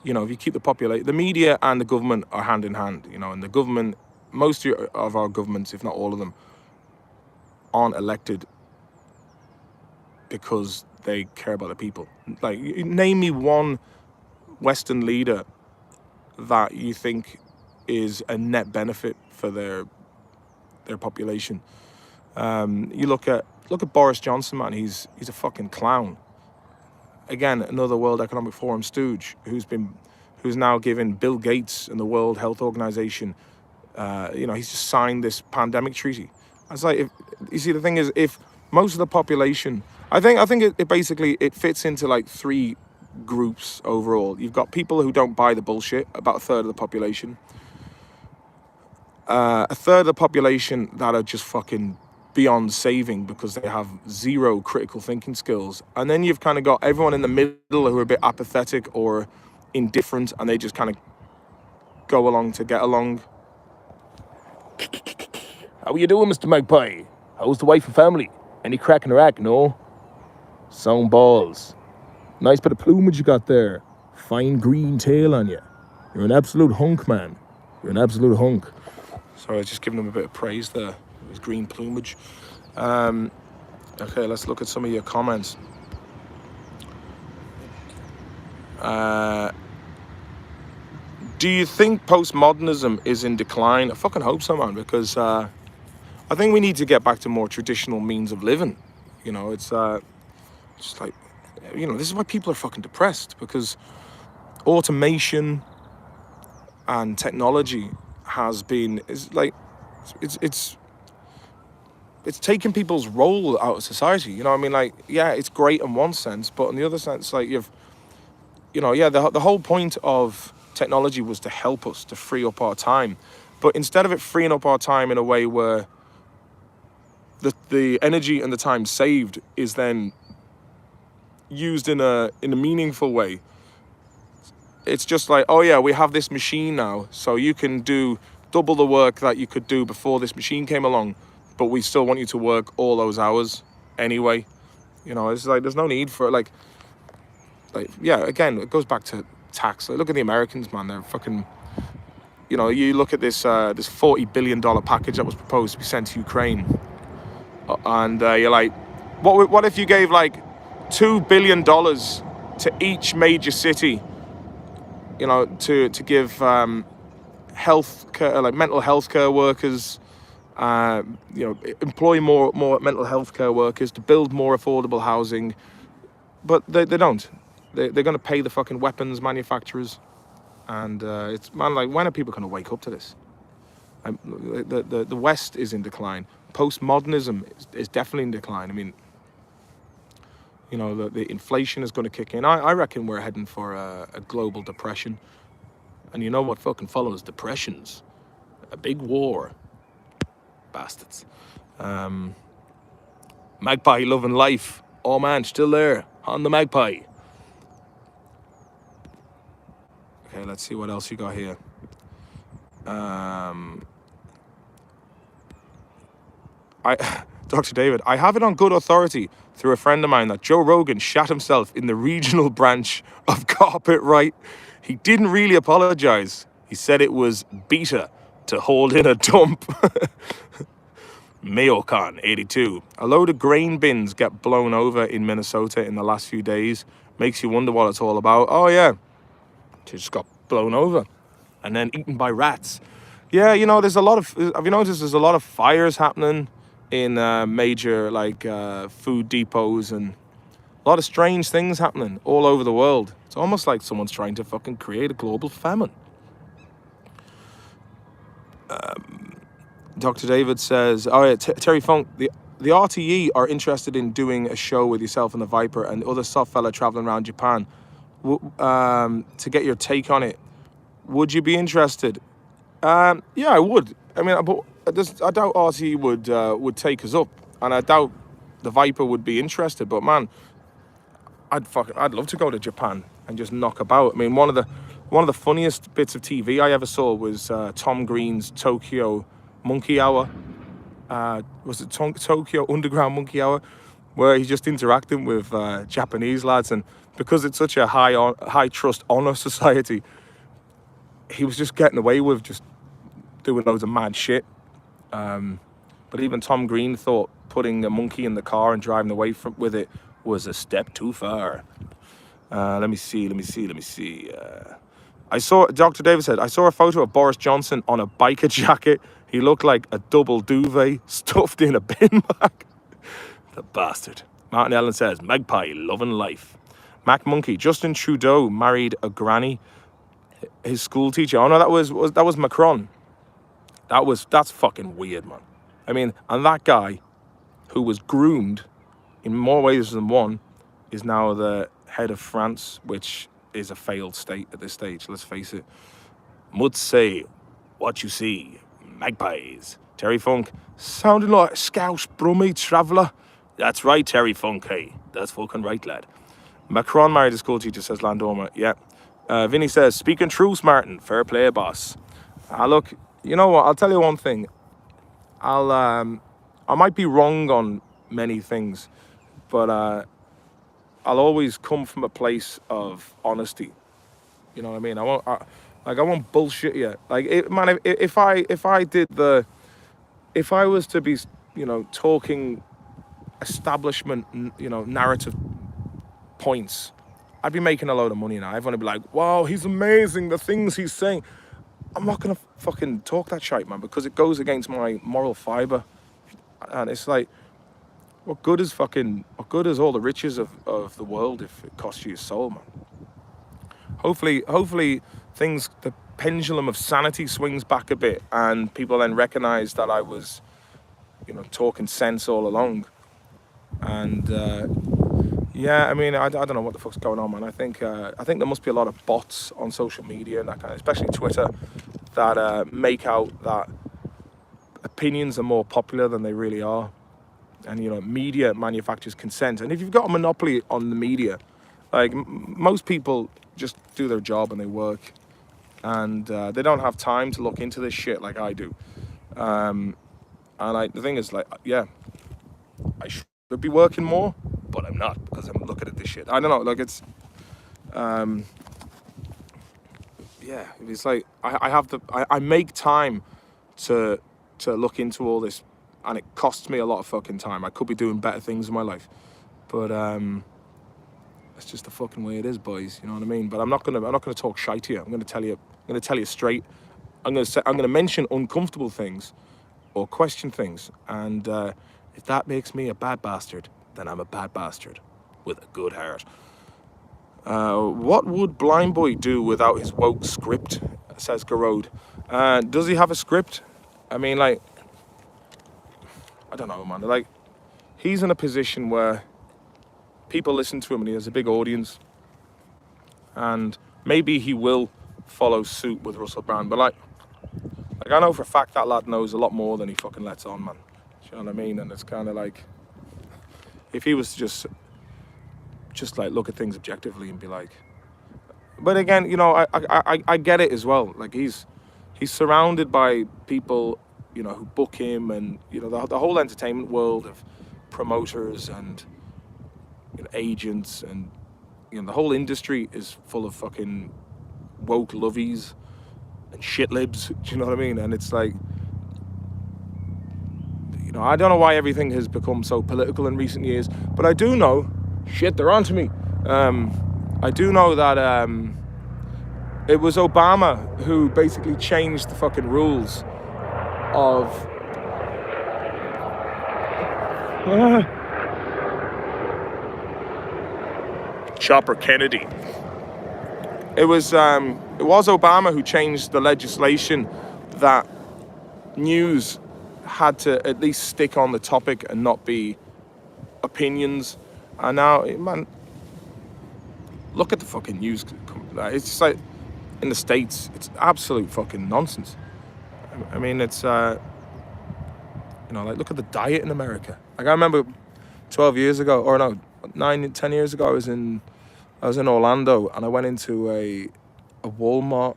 you know, if you keep the media and the government are hand in hand. You know, and the government, most of our governments, if not all of them, aren't elected because they care about the people. Like, name me one Western leader that you think is a net benefit for their population. You look at Boris Johnson, man. He's a fucking clown. Again, another World Economic Forum stooge who's now given Bill Gates and the World Health Organization. You know, he's just signed this pandemic treaty. It's like, if you see, the thing is, if most of the population, I think it basically it fits into like three groups overall. You've got people who don't buy the bullshit, about a third of the population. A third of the population that are just fucking beyond saving because they have zero critical thinking skills. And then you've kind of got everyone in the middle who are a bit apathetic or indifferent, and they just kind of go along to get along. How are you doing, Mr. Magpie? How's the wife and family? Any crack in the rack, no? Sound balls. Nice bit of plumage you got there. Fine green tail on you. You're an absolute hunk, man. You're an absolute hunk. Sorry, I was just giving him a bit of praise there. His green plumage. Okay, let's look at some of your comments. Do you think postmodernism is in decline? I fucking hope so, man, because I think we need to get back to more traditional means of living. You know, it's just like, you know, this is why people are fucking depressed, because automation and technology it's taking people's role out of society. You know what I mean? Like, yeah, it's great in one sense, but in the other sense, like, the whole point of technology was to help us, to free up our time. But instead of it freeing up our time in a way where the energy and the time saved is then used in a meaningful way, it's just like, oh yeah, we have this machine now, so you can do double the work that you could do before this machine came along, but we still want you to work all those hours anyway. You know, it's like, there's no need for like yeah, again, it goes back to tax. Like, look at the Americans, man. They're fucking, you know, you look at this $40 billion package that was proposed to be sent to Ukraine, and you're like, what if you gave like $2 billion to each major city, you know, to give health care, like mental health care workers, you know, employ more mental health care workers, to build more affordable housing. But they don't. They're going to pay the fucking weapons manufacturers. And it's, man, like, when are people going to wake up to this? The West is in decline. Postmodernism is definitely in decline. I mean, you know, the inflation is going to kick in. I reckon we're heading for a global depression. And you know what fucking follows depressions? A big war. Bastards. Magpie loving life. Oh man, still there on the Magpie. Okay, let's see what else you got here. Dr. David, I have it on good authority through a friend of mine that Joe Rogan shot himself in the regional branch of Carpet Right. He didn't really apologize. He said it was beta to hold in a dump. Mayocon 82. A load of grain bins get blown over in Minnesota in the last few days. Makes you wonder what it's all about. Oh yeah, it just got blown over and then eaten by rats. Yeah, you know, have you noticed there's a lot of fires happening in major like food depots, and a lot of strange things happening all over the world. It's almost like someone's trying to fucking create a global famine. Dr. David says, oh yeah, Terry Funk, the RTE are interested in doing a show with yourself and the Viper and other soft fella traveling around Japan. To get your take on it, would you be interested? Yeah, I would. I mean, I doubt RTE would take us up. and I doubt the Viper would be interested. But man, I'd love to go to Japan and just knock about. I mean, one of the funniest bits of TV I ever saw was Tom Green's Tokyo Monkey Hour. Was it Tokyo Underground Monkey Hour, where he's just interacting with Japanese lads, and because it's such a high trust honor society, he was just getting away with just doing loads of mad shit. But even Tom Green thought putting a monkey in the car and driving away with it was a step too far. Let me see. I saw, Dr. David said, I saw a photo of Boris Johnson on a biker jacket. He looked like a double duvet stuffed in a bin bag. The bastard. Martin Allen says, Magpie, loving life. Mac Monkey, Justin Trudeau married a granny. His school teacher. Oh no, that was Macron. That's fucking weird, man. I mean, and that guy, who was groomed in more ways than one, is now the head of France, which is a failed state at this stage, let's face it. Must say what you see. Magpies. Terry Funk, sounding like a Scouse Brummie traveller. That's right, Terry Funk, hey. That's fucking right, lad. Macron married a school teacher, says Landorma. Yeah. Vinny says, speaking truth, Martin. Fair play, boss. Look, you know what? I'll tell you one thing. I might be wrong on many things, but I'll always come from a place of honesty. You know what I mean? I won't bullshit you. Like, if I was to be, talking establishment, narrative points, I'd be making a load of money now. Everyone would be like, wow, he's amazing, the things he's saying. I'm not gonna fucking talk that shit, man, because it goes against my moral fiber. And it's like, what good is all the riches of the world if it costs you your soul, man? Hopefully the pendulum of sanity swings back a bit and people then recognize that I was, talking sense all along. And yeah, I mean, I don't know what the fuck's going on, man. I think there must be a lot of bots on social media and that kind of, especially Twitter, that make out that opinions are more popular than they really are. And, media manufactures consent. And if you've got a monopoly on the media, like, most people just do their job and they work. And they don't have time to look into this shit like I do. And the thing is, like, yeah, I should be working more, but I'm not, because I'm looking at this shit. I don't know, like, it's... yeah, it's like, I make time to look into all this, and it costs me a lot of fucking time. I could be doing better things in my life, but it's just the fucking way it is, boys. You know what I mean? But I'm not gonna talk shite to you. I'm gonna tell you straight. I'm gonna mention uncomfortable things, or question things, and if that makes me a bad bastard, then I'm a bad bastard with a good heart. What would Blind Boy do without his woke script? Says Garode. Does he have a script? I mean, like, I don't know, man. Like, he's in a position where people listen to him and he has a big audience. And maybe he will follow suit with Russell Brand. But, like I know for a fact that lad knows a lot more than he fucking lets on, man. Do you know what I mean? And it's kind of like, if he was to just like look at things objectively and be like, but again, I get it as well. Like, he's surrounded by people, who book him, and the whole entertainment world of promoters and agents, and the whole industry is full of fucking woke lovies and shit libs. Do you know what I mean? And it's like, I don't know why everything has become so political in recent years, but I do know, shit, they're onto me. I do know that it was Obama who basically changed the fucking rules of Chopper Kennedy. It was Obama who changed the legislation that news had to at least stick on the topic and not be opinions. And now, man, look at the fucking news. It's just like, in the States, it's absolute fucking nonsense. I mean, it's, like, look at the diet in America. Like I remember 12 years ago, or no, 10 years ago, I was in Orlando, and I went into a Walmart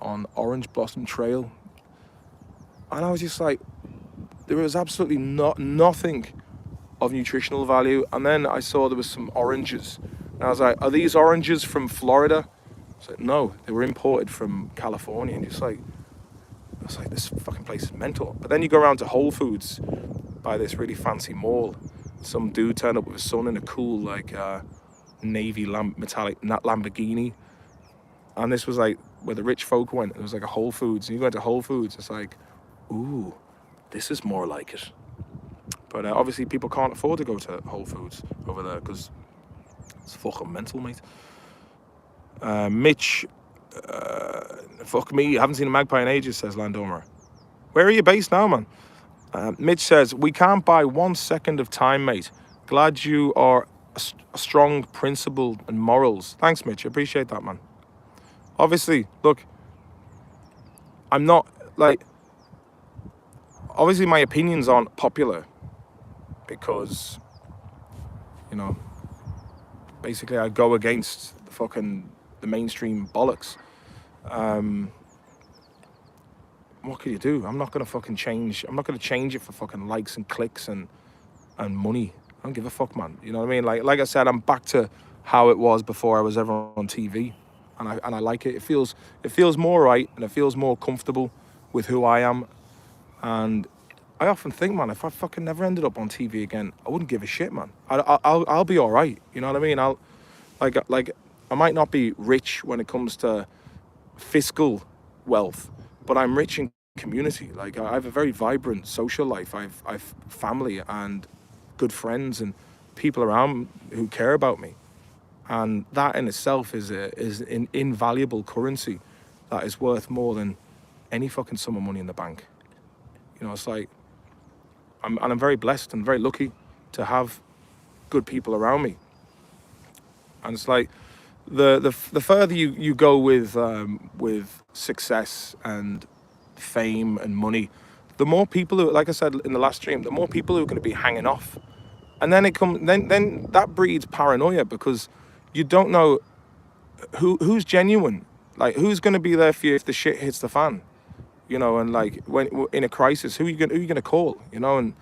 on Orange Blossom Trail, and I was just like, there was absolutely nothing of nutritional value. And then I saw there was some oranges, and I was like, are these oranges from Florida? It's like, no, they were imported from California. And just like, I was like, this fucking place is mental. But then you go around to Whole Foods by this really fancy mall. Some dude turned up with his son in a cool like navy metallic Lamborghini, and this was like where the rich folk went. It was like a Whole Foods, and you go into Whole Foods, it's like, ooh, this is more like it. But obviously people can't afford to go to Whole Foods over there because it's fucking mental, mate. Mitch, fuck me, I haven't seen a magpie in ages, says Landomer. Where are you based now, man? Mitch says, we can't buy 1 second of time, mate. Glad you are a strong principled and morals. Thanks, Mitch. I appreciate that, man. Obviously, look, I'm not, like, obviously my opinions aren't popular because, you know, basically I go against the mainstream bollocks. What can you do? I'm not going to fucking change. I'm not going to change it for fucking likes and clicks and money. I don't give a fuck, man. You know what I mean? Like I said, I'm back to how it was before I was ever on TV, and I like it. It feels more right, and it feels more comfortable with who I am. And I often think, man, if I fucking never ended up on TV again, I wouldn't give a shit, man. I'll be all right. You know what I mean? Like I might not be rich when it comes to fiscal wealth, but I'm rich in community. Like I have a very vibrant social life. I've family and good friends and people around who care about me, and that in itself is an invaluable currency that is worth more than any fucking sum of money in the bank. You know, it's like I'm very blessed and very lucky to have good people around me, and it's like the further you go with success and fame and money, the more people who, like I said in the last stream, the more people who are going to be hanging off, and then then that breeds paranoia because you don't know who's genuine, like who's going to be there for you if the shit hits the fan, you know, and like when in a crisis, who are you going to call, you know, and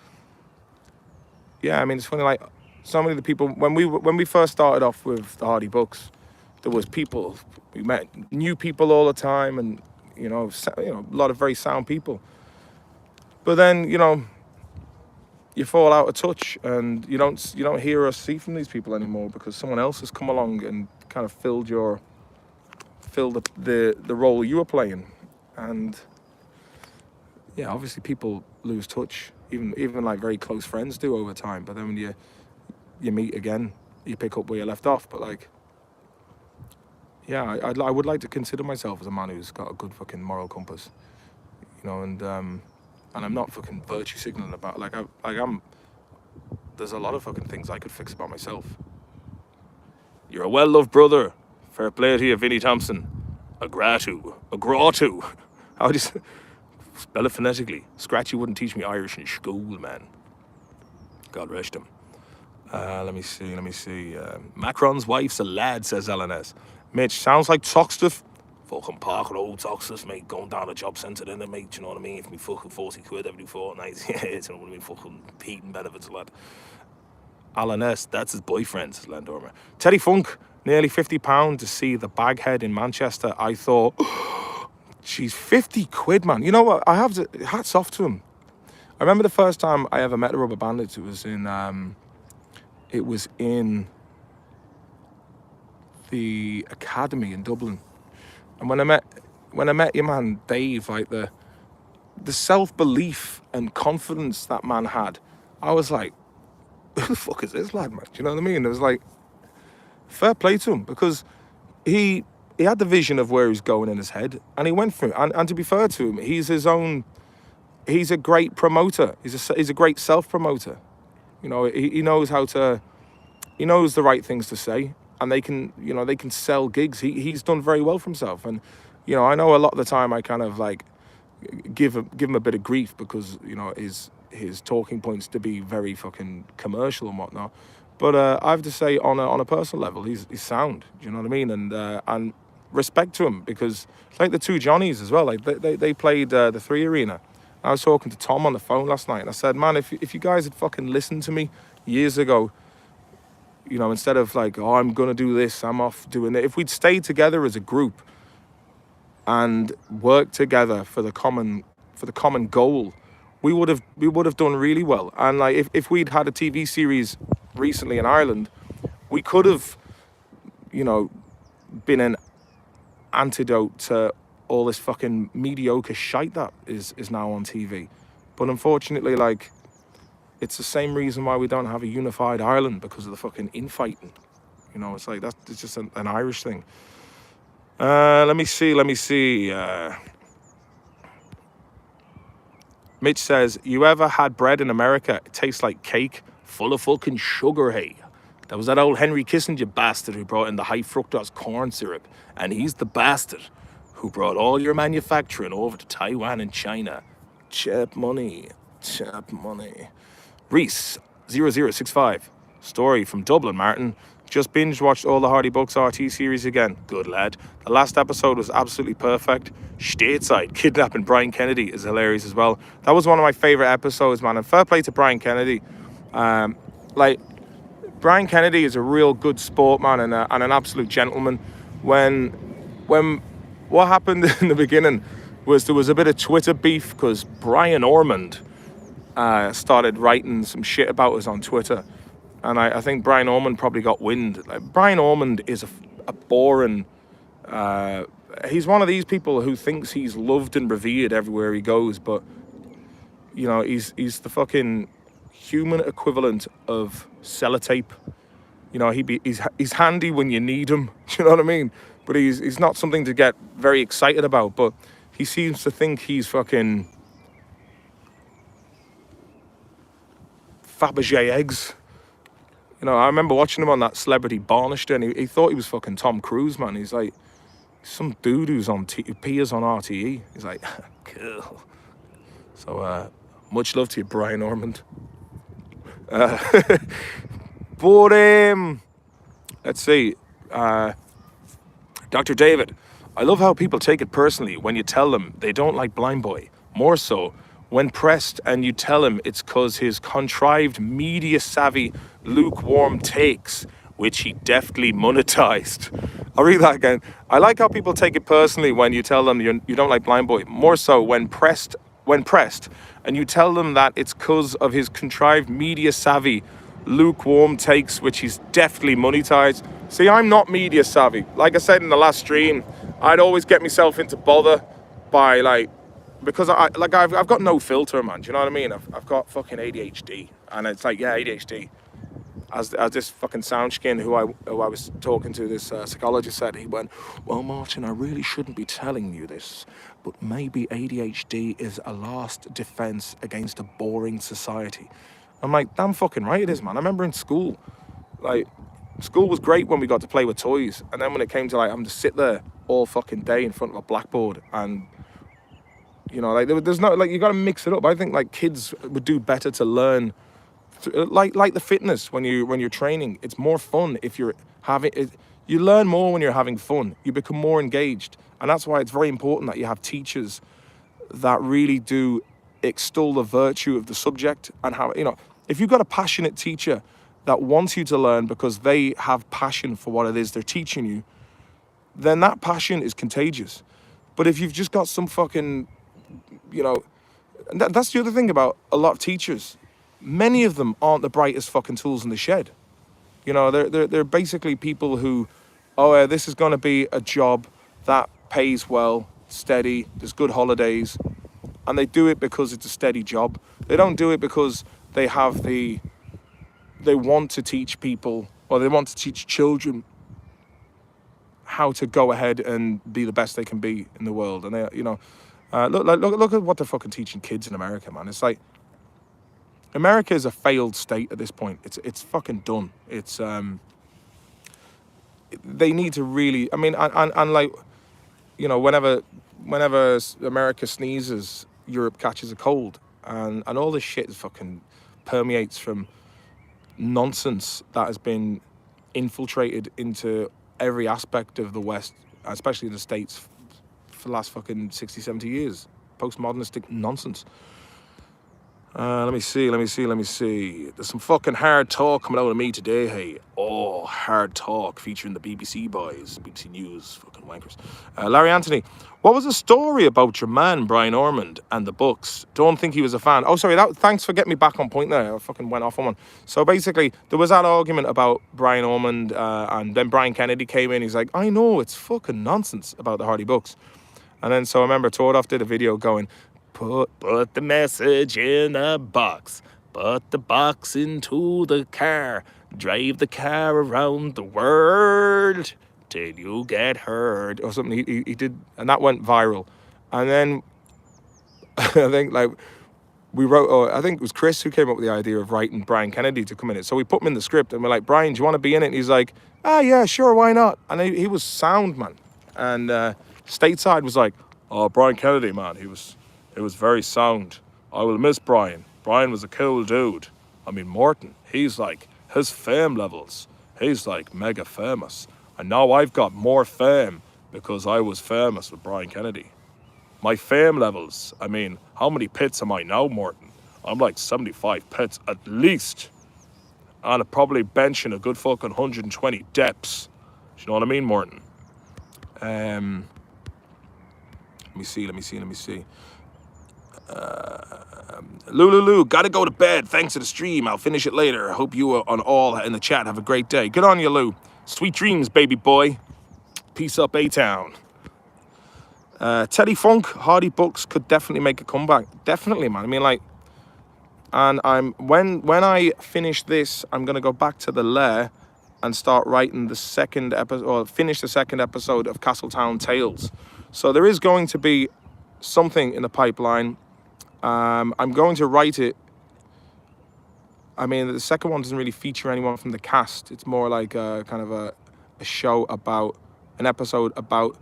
yeah, I mean it's funny, like so many of the people when we first started off with the Hardy Books, there was people we met, new people all the time, and you know, a lot of very sound people. But then, you know, you fall out of touch, and you don't hear or see from these people anymore because someone else has come along and kind of filled the role you were playing. And yeah, obviously people lose touch, even like very close friends do over time. But then when you meet again, you pick up where you left off. But like, yeah, I would like to consider myself as a man who's got a good fucking moral compass, you know, and I'm not fucking virtue signaling about I'm. There's a lot of fucking things I could fix about myself. You're a well-loved brother. Fair play to you, Vinnie Thompson. A gratu. I would just spell it phonetically. Scratchy wouldn't teach me Irish in school, man. God rest him. Let me see. Macron's wife's a lad, says LNS. Mitch, sounds like Toxteth. Fucking Park Road Toxteth, mate. Going down the job centre then, mate. You know what I mean? For me fucking 40 quid every fortnight. Yeah, you know what I mean? Fucking heating benefits, lad. LNS, that's his boyfriend, says Landormer. Teddy Funk, nearly £50 to see the Baghead in Manchester. I thought, she's 50 quid, man. You know what? I have to, hats off to him. I remember the first time I ever met the Rubber Bandits. It was in the academy in Dublin, and when I met your man Dave, like the self-belief and confidence that man had, I was like, who the fuck is this lad, man? Do you know what I mean? It was like, fair play to him, because he had the vision of where he's going in his head, and he went through it. And to be fair to him, he's a great promoter. He's a great self-promoter. You know, he knows he knows the right things to say, and they can sell gigs. He's done very well for himself. And, you know, I know a lot of the time I kind of like give him a bit of grief because, you know, his his talking points to be very fucking commercial and whatnot. But I have to say, on a personal level, he's sound. Do you know what I mean? And respect to him, because it's like the two Johnnies as well. Like they played the 3 Arena. I was talking to Tom on the phone last night, and I said, man, if you guys had fucking listened to me years ago, you know, instead of like, oh, I'm gonna do this, I'm off doing it. If we'd stayed together as a group and worked together for the common goal, we would have done really well. And like if we'd had a TV series recently in Ireland, we could have, you know, been an antidote to all this fucking mediocre shite that is now on TV. But unfortunately, like, it's the same reason why we don't have a unified Ireland, because of the fucking infighting. You know, it's like it's just an Irish thing. Let me see. Mitch says, you ever had bread in America? It tastes like cake full of fucking sugar, hey. That was that old Henry Kissinger bastard who brought in the high fructose corn syrup. And he's the bastard who brought all your manufacturing over to Taiwan and China. Chap money. Reese, 0065. Story from Dublin, Martin. Just binge watched all the Hardy Bucks RT series again. Good lad. The last episode was absolutely perfect. Stateside kidnapping Brian Kennedy is hilarious as well. That was one of my favorite episodes, man. And fair play to Brian Kennedy. Like, Brian Kennedy is a real good sport, man, and an absolute gentleman. When what happened in the beginning was there was a bit of Twitter beef because Brian Ormond started writing some shit about us on Twitter. And I think Brian Ormond probably got wind. Like, Brian Ormond is a boring... he's one of these people who thinks he's loved and revered everywhere he goes, but, you know, he's the fucking human equivalent of sellotape. You know, he's handy when you need him. Do you know what I mean? But he's not something to get very excited about. But he seems to think he's fucking Fabergé eggs. You know, I remember watching him on that Celebrity Barnister, and he thought he was fucking Tom Cruise, man. He's like, some dude who's on peers on RTE. He's like, cool. So, much love to you, Brian Ormond. But, let's see. Dr. David, I love how people take it personally when you tell them they don't like Blind Boy. More so when pressed and you tell him it's cause his contrived media-savvy, lukewarm takes, which he deftly monetized. I'll read that again. I like how people take it personally when you tell them you don't like Blind Boy. More so when pressed, and you tell them that it's cause of his contrived media-savvy, lukewarm takes, which he's deftly monetized. See, I'm not media savvy. Like I said in the last stream, I'd always get myself into bother by because I've got no filter, man. Do you know what I mean? I've got fucking ADHD, and it's like, yeah, ADHD. As this fucking Soundskin who I was talking to, this psychologist, said, he went, well, Martin, I really shouldn't be telling you this, but maybe ADHD is a last defense against a boring society. I'm like, damn fucking right it is, man. I remember in school, like, school was great when we got to play with toys, and then when it came to, like, having to sit there all fucking day in front of a blackboard, and, you know, like, there's no, like, you got to mix it up. I think, like, kids would do better to learn, like the fitness when you're training. It's more fun if you're having it. You learn more when you're having fun. You become more engaged, and that's why it's very important that you have teachers that really do extol the virtue of the subject, and how, you know, if you've got a passionate teacher that wants you to learn because they have passion for what it is they're teaching you, then that passion is contagious. But if you've just got some fucking, you know, that's the other thing about a lot of teachers. Many of them aren't the brightest fucking tools in the shed. You know, they're basically people who, this is going to be a job that pays well, steady, there's good holidays, and they do it because it's a steady job. They don't do it because they want to teach people, or they want to teach children how to go ahead and be the best they can be in the world. And they, you know, look at what they're fucking teaching kids in America, man. It's like, America is a failed state at this point. It's fucking done. It's they need to really, I mean, and like, you know, whenever America sneezes, Europe catches a cold. and all this shit is fucking permeates from nonsense that has been infiltrated into every aspect of the West, especially the States, for the last fucking 60, 70 years. Postmodernistic nonsense. Let me see. There's some fucking hard talk coming out of me today, hey. Oh, hard talk featuring the BBC boys, BBC News, fucking wankers. Larry Anthony, what was the story about your man, Brian Ormond, and the books? Don't think he was a fan. Oh, sorry, thanks for getting me back on point there. I fucking went off on one. So basically, there was that argument about Brian Ormond, and then Brian Kennedy came in. He's like, I know, it's fucking nonsense about the Hardy books. And then, so I remember Tordoff did a video going, Put the message in a box. Put the box into the car. Drive the car around the world till you get heard. Or something he did, and that went viral. And then I think we wrote, or I think it was Chris who came up with the idea of writing Brian Kennedy to come in it. So we put him in the script and we're like, Brian, do you want to be in it? And he's like, yeah, sure, why not? And he was sound, man. And Stateside was like, oh, Brian Kennedy, man, it was very sound. I will miss Brian. Brian was a cool dude. I mean, Morton, he's like, his fame levels, he's like mega famous. And now I've got more fame because I was famous with Brian Kennedy. My fame levels, I mean, how many pits am I now, Morton? I'm like 75 pits at least. And I'm probably benching a good fucking 120 depths. Do you know what I mean, Morton? Let me see. Lulu, gotta go to bed. Thanks for the stream. I'll finish it later. I hope you on all in the chat have a great day. Good on you, Lou. Sweet dreams, baby boy. Peace up, A-Town. Teddy Funk, Hardy books could definitely make a comeback. Definitely, man. I mean, like, and when I finish this, I'm gonna go back to the lair and start writing the second episode, or finish the second episode of Castletown Tales. So there is going to be something in the pipeline. I'm going to write it. I mean, the second one doesn't really feature anyone from the cast. It's more like a kind of a show about, an episode about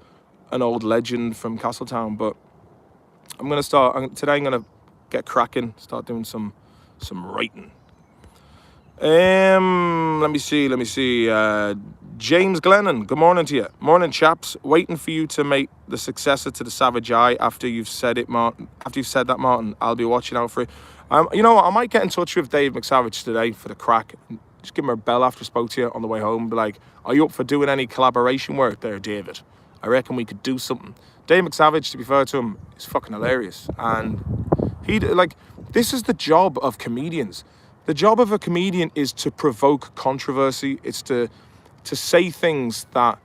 an old legend from Castletown. But I'm going to start, today I'm going to get cracking, start doing some writing. Let me see. James Glennon, good morning to you. Morning, chaps. Waiting for you to make the successor to the Savage Eye after you've said it, Martin. After you've said that, Martin, I'll be watching out for it. You know what? I might get in touch with Dave McSavage today for the crack. Just give him a bell after I spoke to you on the way home. Be like, are you up for doing any collaboration work there, David? I reckon we could do something. Dave McSavage, to be fair to him, is fucking hilarious. And this is the job of comedians. The job of a comedian is to provoke controversy. It's to say things that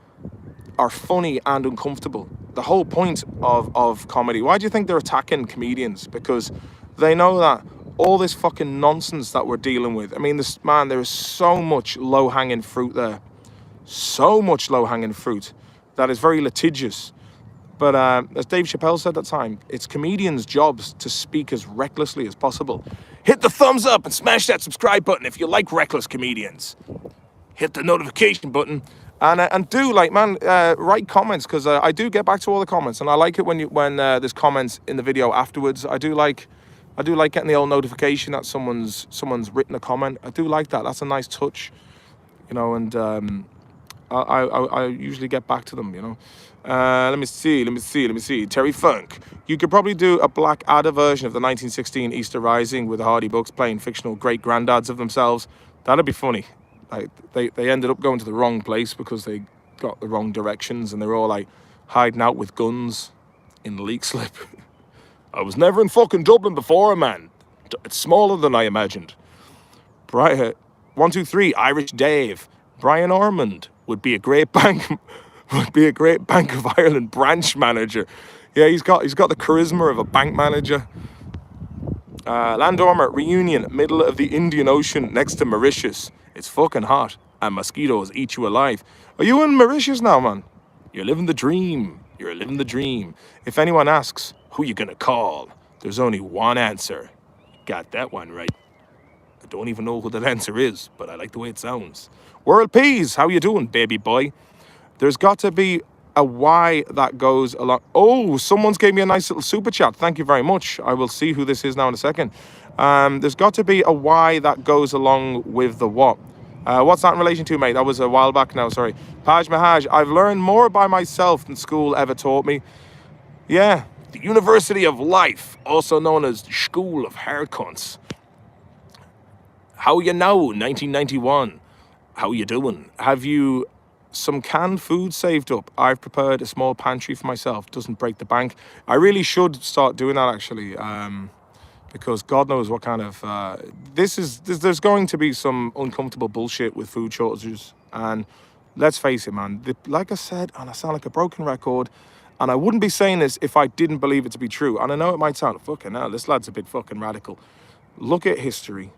are funny and uncomfortable. The whole point of comedy. Why do you think they're attacking comedians? Because they know that all this fucking nonsense that we're dealing with. I mean, there is so much low-hanging fruit there. So much low-hanging fruit that is very litigious. But as Dave Chappelle said at that time, it's comedians' jobs to speak as recklessly as possible. Hit the thumbs up and smash that subscribe button if you like reckless comedians. Hit the notification button and do write comments, because I do get back to all the comments, and I like it when there's comments in the video afterwards. I do like getting the old notification that someone's written a comment. I do like that. That's a nice touch, you know. And I usually get back to them, you know. Let me see. Terry Funk. You could probably do a Blackadder version of the 1916 Easter Rising with the Hardy Books playing fictional great-granddads of themselves. That'd be funny. Like they ended up going to the wrong place because they got the wrong directions, and they're all like hiding out with guns in the leak slip. I was never in fucking Dublin before, man. It's smaller than I imagined. Brian, 1, 2, 3, Irish Dave. Brian Ormond would be a great Bank of Ireland branch manager. Yeah, he's got the charisma of a bank manager. Landormer, reunion, middle of the Indian Ocean next to Mauritius. It's fucking hot, and mosquitoes eat you alive. Are you in Mauritius now, man? You're living the dream. You're living the dream. If anyone asks, who you gonna call? There's only one answer. Got that one right. I don't even know who that answer is, but I like the way it sounds. World Peas, how you doing, baby boy? There's got to be a why that goes along. Oh, someone's gave me a nice little super chat. Thank you very much. I will see who this is now in a second. There's got to be a why that goes along with the what. What's that in relation to, mate? That was a while back now, sorry. Paj Mahaj, I've learned more by myself than school ever taught me. Yeah, the University of Life, also known as the School of Haircuts. How you know, 1991? How you doing? Have you some canned food saved up? I've prepared a small pantry for myself. Doesn't break the bank. I really should start doing that, actually, because God knows what kind of there's going to be some uncomfortable bullshit with food shortages. And let's face it, man. Like I said, and I sound like a broken record, and I wouldn't be saying this if I didn't believe it to be true. And I know it might sound fucking hell. This lad's a bit fucking radical. Look at history.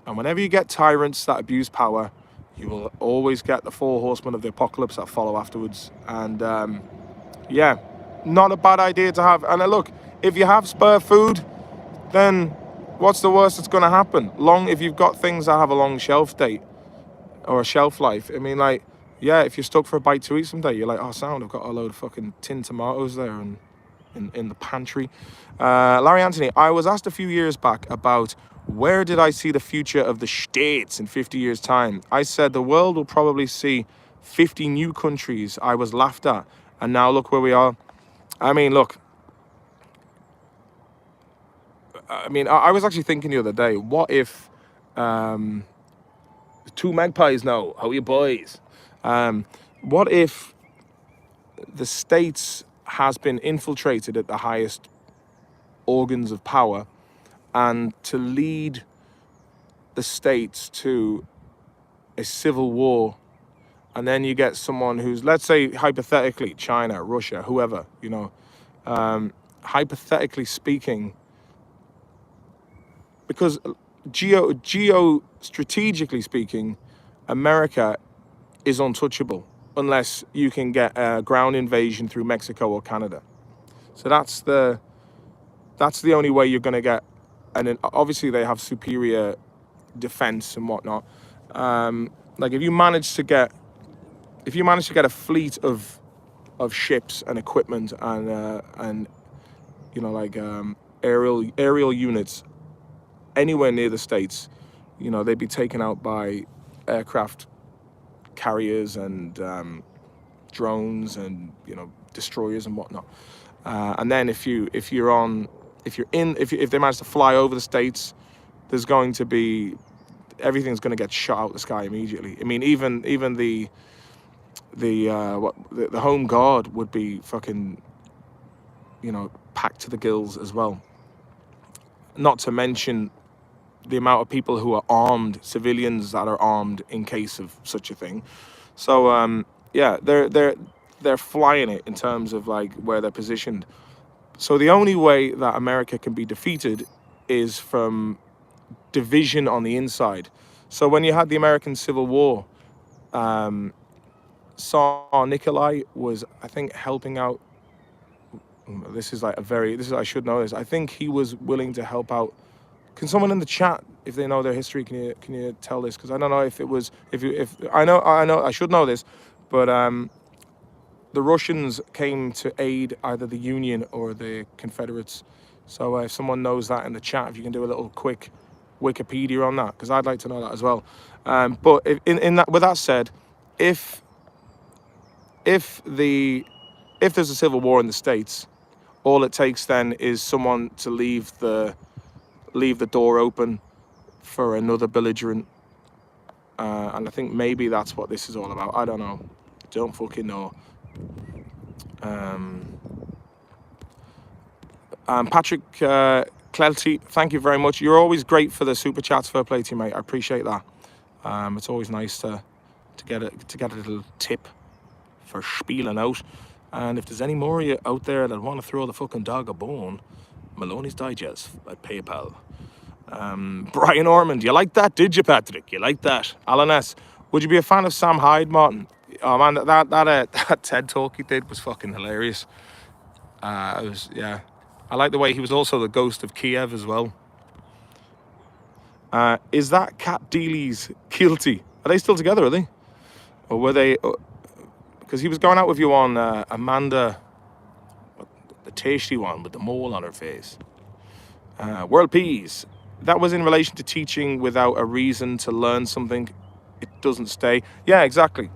And whenever you get tyrants that abuse power, you will always get the four horsemen of the apocalypse that follow afterwards. And yeah, not a bad idea to have. And look, if you have spare food, then what's the worst that's going to happen? If you've got things that have a long shelf date or a shelf life. I mean, like, yeah, if you're stuck for a bite to eat someday, you're like, oh, sound, I've got a load of fucking tinned tomatoes there and in the pantry. Larry Anthony, I was asked a few years back about where did I see the future of the States in 50 years' time? I said the world will probably see 50 new countries. I was laughed at. And now look where we are. I mean, look. I was actually thinking the other day, what if two magpies now, how are you boys? What if the States has been infiltrated at the highest organs of power, and to lead the States to a civil war, and then you get someone who's, let's say, hypothetically, China, Russia, whoever, hypothetically speaking, because geo-strategically speaking, America is untouchable unless you can get a ground invasion through Mexico or Canada. So that's the only way you're going to get. And then obviously they have superior defense and whatnot. Like if you manage to get a fleet of ships and equipment and aerial units anywhere near the States, they'd be taken out by aircraft carriers and drones and destroyers and whatnot. And then if they manage to fly over the States, there's going to be everything's going to get shot out the sky immediately. I mean, even the home guard would be fucking packed to the gills as well. Not to mention the amount of people who are armed, civilians that are armed in case of such a thing. So yeah, they're flying it in terms of like where they're positioned. So the only way that America can be defeated is from division on the inside. So when you had the American Civil War, Tsar Nikolai was, I think, helping out. I should know this. I think he was willing to help out. Can someone in the chat, if they know their history, can you tell this? Because I don't know if it was if I know I should know this, but the Russians came to aid either the Union or the Confederates. So if someone knows that in the chat, if you can do a little quick Wikipedia on that, because I'd like to know that as well. But with that said, if there's a civil war in the States, all it takes then is someone to leave the door open for another belligerent, and I think maybe that's what this is all about. I don't know. Don't fucking know. Patrick Clelty, thank you very much. You're always great for the super chats. Fair play to you, mate. I appreciate that. It's always nice to get a little tip for spieling out. And if there's any more of you out there that want to throw the fucking dog a bone, Maloney's Digest at PayPal. Brian Ormond, you like that, did you, Patrick? You like that? Alan S, would you be a fan of Sam Hyde, Martin? Oh man, that TED talk he did was fucking hilarious. I like the way he was also the ghost of Kiev as well. Is that Cat Dealey's guilty? Are they still together? Are they? Or were they? because he was going out with you on Amanda, the tasty one with the mole on her face. World peace. That was in relation to teaching without a reason to learn something. It doesn't stay. Yeah, exactly.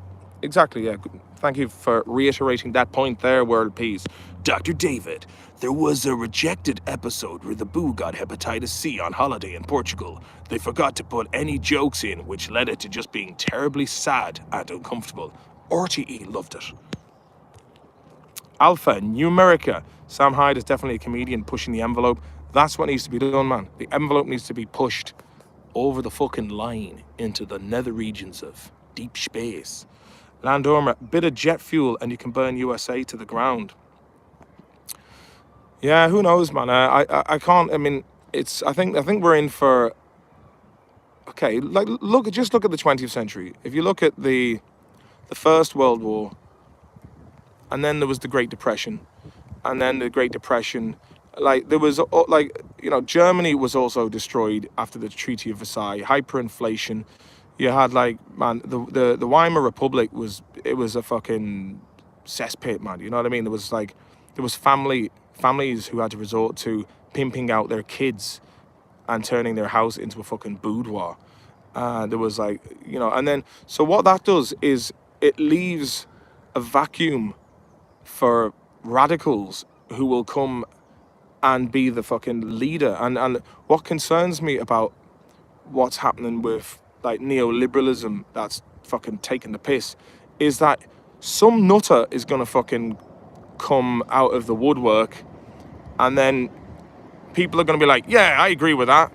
Exactly, yeah. Thank you for reiterating that point there, world peace. Dr. David, there was a rejected episode where the boo got hepatitis C on holiday in Portugal. They forgot to put any jokes in, which led it to just being terribly sad and uncomfortable. RTE loved it. Alpha, Numerica. Sam Hyde is definitely a comedian pushing the envelope. That's what needs to be done, man. The envelope needs to be pushed over the fucking line into the nether regions of deep space. Landormer, bit of jet fuel and you can burn USA to the ground. Yeah, who knows, man? I can't. I mean, it's. I think we're in for. Okay, like just look at the 20th century. If you look at the First World War, and then there was the Great Depression, and then the Great Depression, like there was like, you know, Germany was also destroyed after the Treaty of Versailles. Hyperinflation. You had like, man, the Weimar Republic was a fucking cesspit, man. You know what I mean? There was families who had to resort to pimping out their kids and turning their house into a fucking boudoir. There was like, you know, and then so what that does is it leaves a vacuum for radicals who will come and be the fucking leader. And what concerns me about what's happening with like neoliberalism that's fucking taking the piss is that some nutter is gonna fucking come out of the woodwork, and then people are gonna be like, yeah, I agree with that.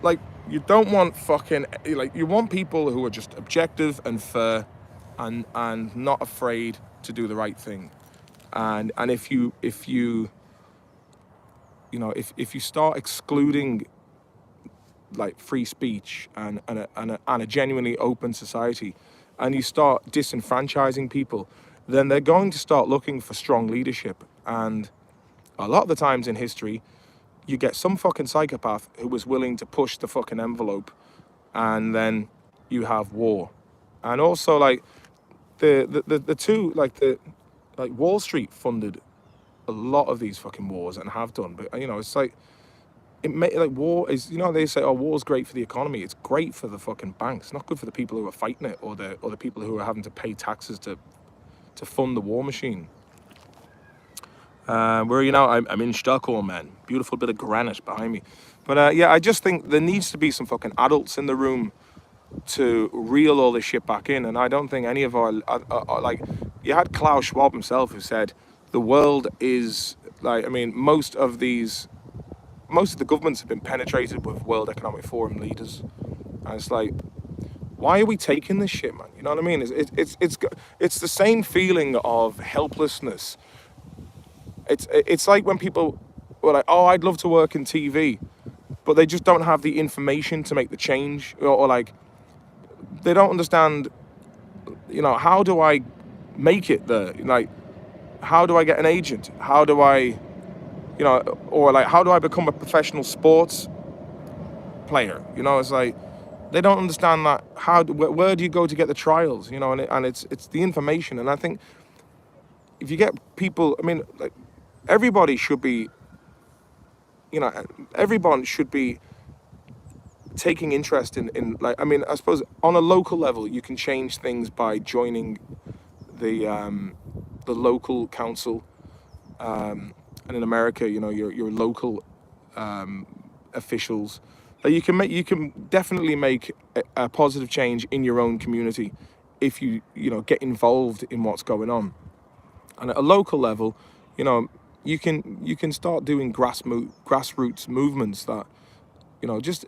Like, you don't want fucking, like, you want people who are just objective and fair and not afraid to do the right thing. And if you you know, if you start excluding like free speech and a genuinely open society, and you start disenfranchising people, then they're going to start looking for strong leadership. And a lot of the times in history, you get some fucking psychopath who was willing to push the fucking envelope, and then you have war. And also, like, the two, like Wall Street funded a lot of these fucking wars and have done. But, you know, it's like, war is, you know, they say, oh, war's great for the economy. It's great for the fucking banks. Not good for the people who are fighting it, or the people who are having to pay taxes to fund the war machine. Where are you now? I'm in Stockholm, man. Beautiful bit of granite behind me. But yeah, I just think there needs to be some fucking adults in the room to reel all this shit back in. And I don't think any of our like, you had Klaus Schwab himself who said the world is like, I mean, most of the governments have been penetrated with World Economic Forum leaders, and it's like, why are we taking this shit, man? You know what I mean? It's the same feeling of helplessness. It's like when people were like, oh, I'd love to work in TV, but they just don't have the information to make the change, or like, they don't understand, you know, how do I make it there? Like, how do I get an agent? How do I, you know, or like, how do I become a professional sports player? You know, it's like, they don't understand that. Where do you go to get the trials? You know, and it's the information. And I think if you get people, I mean, like, everybody should be, you know, everyone should be taking interest in like, I mean, I suppose on a local level, you can change things by joining the local council, and in America, you know, your local officials. Like, you can definitely make a positive change in your own community if you know, get involved in what's going on. And at a local level, you know, you can start doing grassroots movements that, you know, just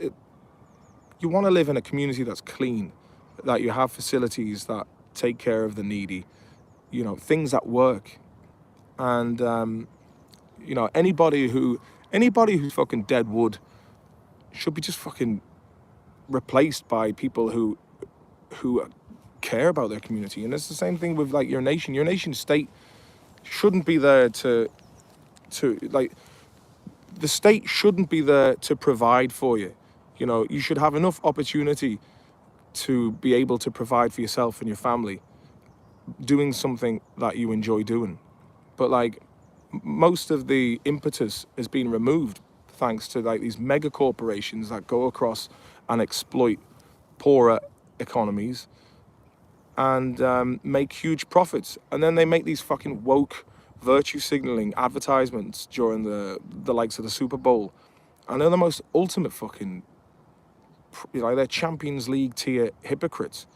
you want to live in a community that's clean, that you have facilities that take care of the needy, you know, things that work. And you know, anybody who's fucking dead wood should be just fucking replaced by people who care about their community. And it's the same thing with like your nation state shouldn't be there to like, the state shouldn't be there to provide for you. You know, you should have enough opportunity to be able to provide for yourself and your family. doing something that you enjoy doing. But like most of the impetus has been removed thanks to like these mega corporations that go across and exploit poorer economies and make huge profits. And then they make these fucking woke virtue signaling advertisements during the likes of the Super Bowl. And they're the most ultimate fucking, they're Champions League tier hypocrites.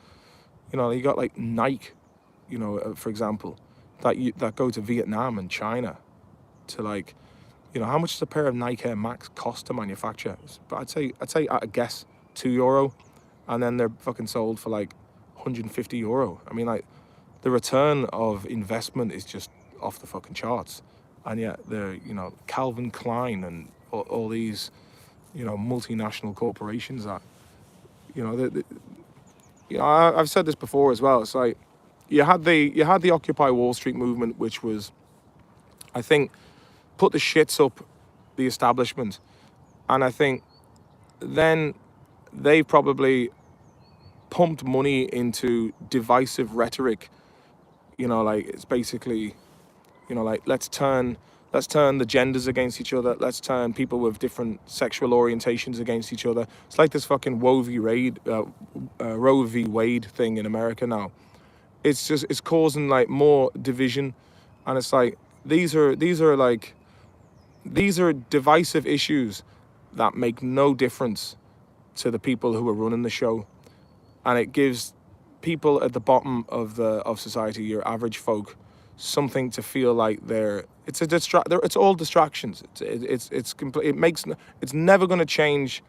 You got like Nike, for example, that go to Vietnam and China to like, how much does a pair of Nike Air Max cost to manufacture? But I'd say at a guess €2, and then they're fucking sold for like €150. I mean, like, the return of investment is just off the fucking charts, and yet they're Calvin Klein and all these multinational corporations that I've said this before as well. It's like you had the Occupy Wall Street movement, which was, I think, put the shits up the establishment, and I think then they probably pumped money into divisive rhetoric. Like it's basically, like let's turn the genders against each other. Let's turn people with different sexual orientations against each other. It's like this fucking Roe v. Wade thing in America now. It's causing like more division, and it's like these are divisive issues that make no difference to the people who are running the show, and it gives people at the bottom of society, your average folk, something to feel like it's all distractions. It's never going to change.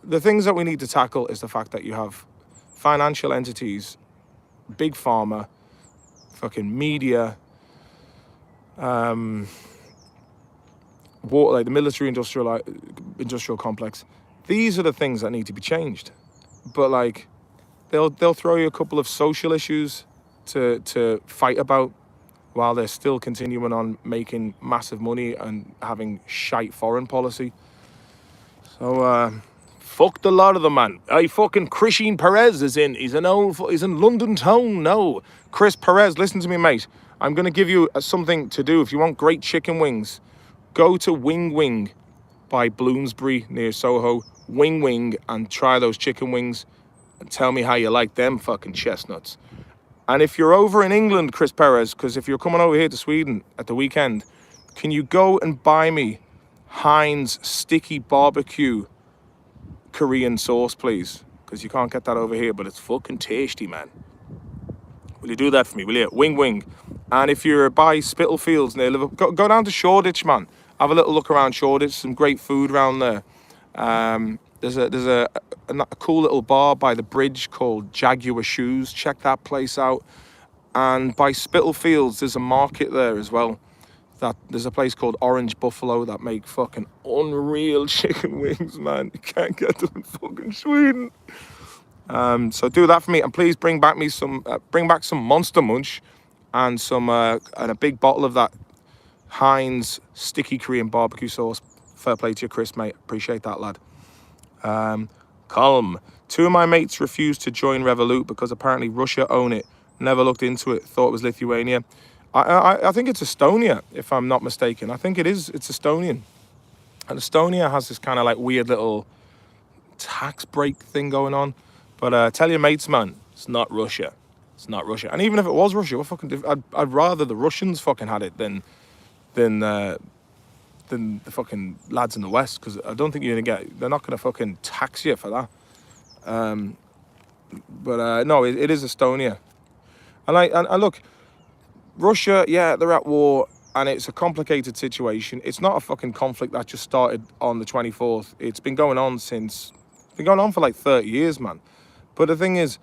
The things that we need to tackle is the fact that you have financial entities, big pharma, fucking media, like the military industrial complex. These are the things that need to be changed. But like they'll throw you a couple of social issues to fight about, while they're still continuing on making massive money and having shite foreign policy. So fuck the lot of them, man. Hey, fucking Christine Perez is in. He's in London town now. Chris Perez, listen to me, mate. I'm going to give you something to do. If you want great chicken wings, go to Wing Wing by Bloomsbury near Soho. Wing Wing, and try those chicken wings and tell me how you like them fucking chestnuts. And if you're over in England, Chris Perez, because if you're coming over here to Sweden at the weekend, can you go and buy me Heinz sticky barbecue Korean sauce, please? Because you can't get that over here, but it's fucking tasty, man. Will you do that for me, will you? Wing Wing. And if you're by Spitalfields near Liverpool, go down to Shoreditch, man. Have a little look around Shoreditch. Some great food around there. There's a cool little bar by the bridge called Jaguar Shoes. Check that place out. And by Spitalfields, there's a market there as well. There's a place called Orange Buffalo that make fucking unreal chicken wings, man. You can't get them in fucking Sweden. So do that for me, and please bring back some Monster Munch and and a big bottle of that Heinz sticky Korean barbecue sauce. Fair play to you, Chris, mate. Appreciate that, lad. Calm. 2 of my mates refused to join Revolut because apparently Russia own it. Never looked into it. Thought it was Lithuania. I think it's Estonia, if I'm not mistaken. I think it's Estonian. And Estonia has this kind of like weird little tax break thing going on. But tell your mates, man, it's not Russia. It's not Russia. And even if it was Russia, I'd rather the Russians fucking had it than the fucking lads in the West, because I don't think they're not gonna fucking tax you for that. No, it is Estonia. And look, Russia, yeah, they're at war, and it's a complicated situation. It's not a fucking conflict that just started on the 24th. It's been going on for like 30 years, man. But the thing is,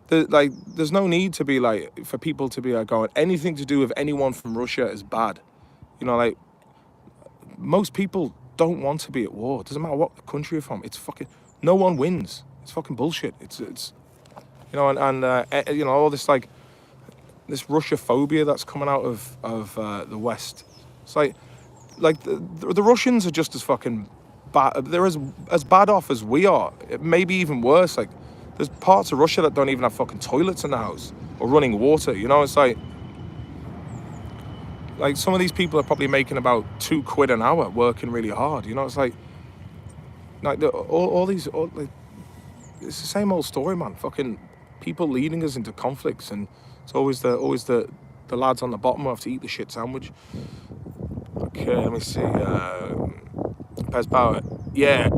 there's no need to be like, for people to be like going, anything to do with anyone from Russia is bad. Like, most people don't want to be at war. It doesn't matter what country you're from. It's fucking, no one wins. It's fucking bullshit. It's all this like, this Russia phobia that's coming out of the West. It's like the Russians are just as fucking bad. They're as bad off as we are. Maybe even worse. Like, there's parts of Russia that don't even have fucking toilets in the house or running water. You know, it's like some of these people are probably making about £2 an hour working really hard. You know, it's like all these, it's the same old story, man. Fucking people leading us into conflicts, and it's always the lads on the bottom who have to eat the shit sandwich. Okay, let me see. Pez Power. Yeah,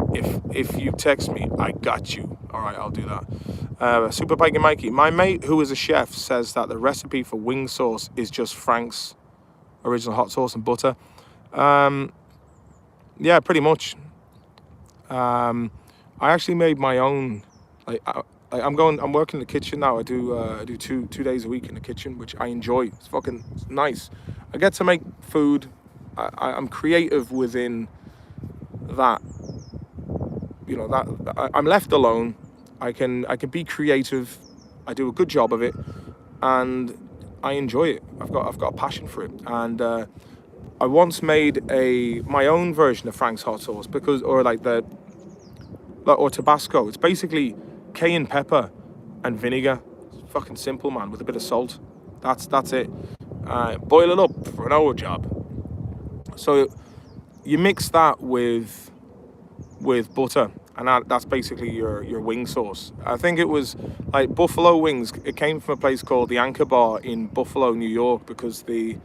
if you text me, I got you. All right, I'll do that. Super Biking Mikey. My mate, who is a chef, says that the recipe for wing sauce is just Frank's original hot sauce and butter. Yeah, pretty much. I actually made my own. I'm working in the kitchen now. I do two days a week in the kitchen, which I enjoy. It's fucking nice. I get to make food. I'm creative within that. You know, that I'm left alone. I can be creative. I do a good job of it, and I enjoy it. I've got a passion for it. And I once made my own version of Frank's hot sauce or Tabasco. It's basically cayenne pepper and vinegar. It's fucking simple, man, with a bit of salt. That's it. Boil it up for an hour job. So you mix that with butter, and that's basically your wing sauce. I think it was like buffalo wings. It came from a place called the Anchor Bar in Buffalo, New York, because the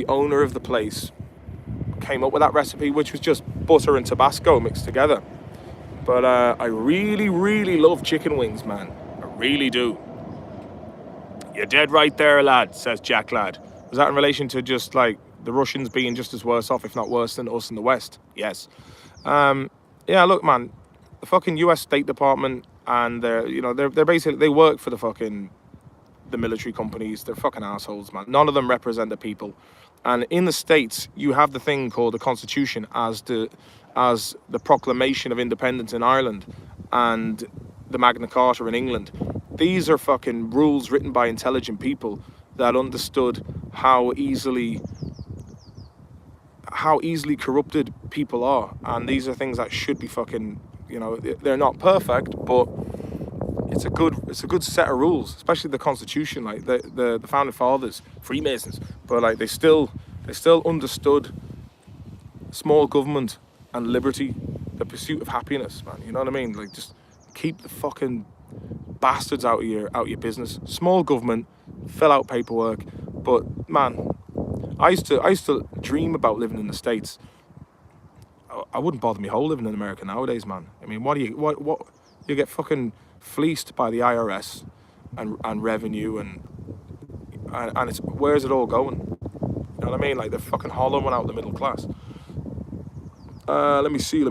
owner of the place came up with that recipe, which was just butter and Tabasco mixed together. But I really, really love chicken wings, man. I really do. You're dead right there, lad, says Jack Lad. Was that in relation to just like the Russians being just as worse off, if not worse, than us in the West? Yes. Yeah, look, man, the fucking US State Department, and they're basically, they work for the military companies. They're fucking assholes, man. None of them represent the people. And in the States, you have the thing called the Constitution as the proclamation of independence in Ireland, and the Magna Carta in England. These are fucking rules written by intelligent people that understood how easily corrupted people are. And these are things that should be fucking, they're not perfect, but it's a good set of rules, especially the Constitution. Like the founding fathers, Freemasons, but like they still understood small government and liberty, the pursuit of happiness, man. You know what I mean? Like, just keep the fucking bastards out of your business. Small government, fill out paperwork. But man, I used to dream about living in the States. I wouldn't bother me whole living in America nowadays, man. I mean, what you get fucking fleeced by the IRS and revenue and it's, where's it all going? You know what I mean? Like, they're fucking hollowing out the middle class. Let me see.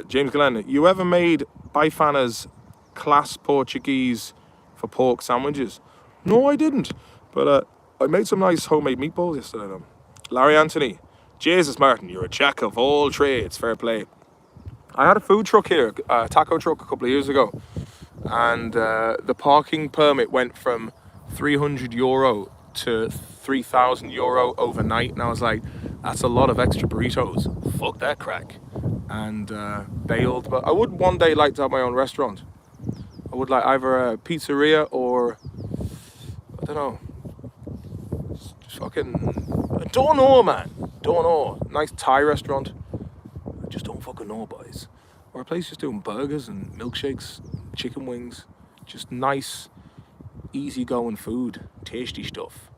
James Glenn, you ever made Bifana's class Portuguese for pork sandwiches? No, I didn't. But I made some nice homemade meatballs yesterday, though. Larry Anthony, Jesus Martin, you're a jack of all trades. Fair play. I had a food truck here, a taco truck, a couple of years ago, and the parking permit went from €300 to €3,000 overnight, and I was like, that's a lot of extra burritos. Fuck that crack. And bailed. But I would one day like to have my own restaurant. I would like either a pizzeria or, I don't know, just fucking, I don't know, man. Don't know. Nice Thai restaurant. I just don't fucking know, boys. Or a place just doing burgers and milkshakes, chicken wings. Just nice, easy-going food, tasty stuff.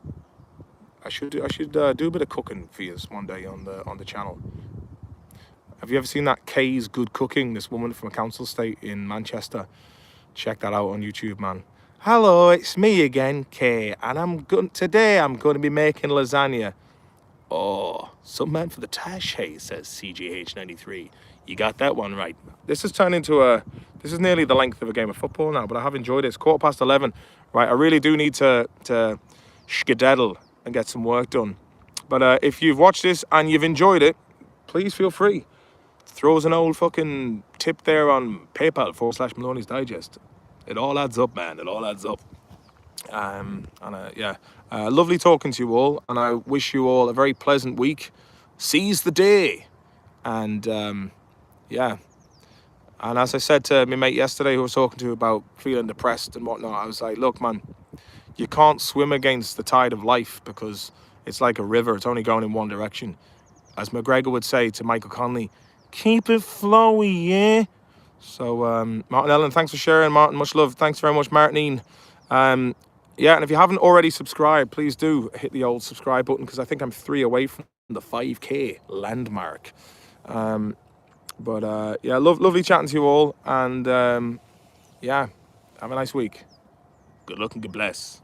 I should do a bit of cooking for you one day on the channel. Have you ever seen that Kay's Good Cooking? This woman from a council estate in Manchester. Check that out on YouTube, man. Hello, it's me again, Kay, and today I'm going to be making lasagna. Oh, some man for the tash, hey, says CGH93. You got that one right. This has turned into this is nearly the length of a game of football now, but I have enjoyed it. It's 11:15. Right, I really do need to skedaddle and get some work done. But if you've watched this and you've enjoyed it, please feel free. Throw us an old fucking tip there on PayPal /Maloney's Digest. It all adds up, man. It all adds up. Lovely talking to you all, and I wish you all a very pleasant week. Seize the day, and And as I said to my mate yesterday who I was talking to about feeling depressed and whatnot, I was like, look, man, you can't swim against the tide of life because it's like a river. It's only going in one direction. As McGregor would say to Michael Conley, keep it flowy, yeah? So, Martin Ellen, thanks for sharing, Martin. Much love. Thanks very much, Martinine. Yeah, and if you haven't already subscribed, please do hit the old subscribe button because I think I'm 3 away from the 5K landmark. Yeah, lovely chatting to you all. And yeah, have a nice week. Good luck and good bless.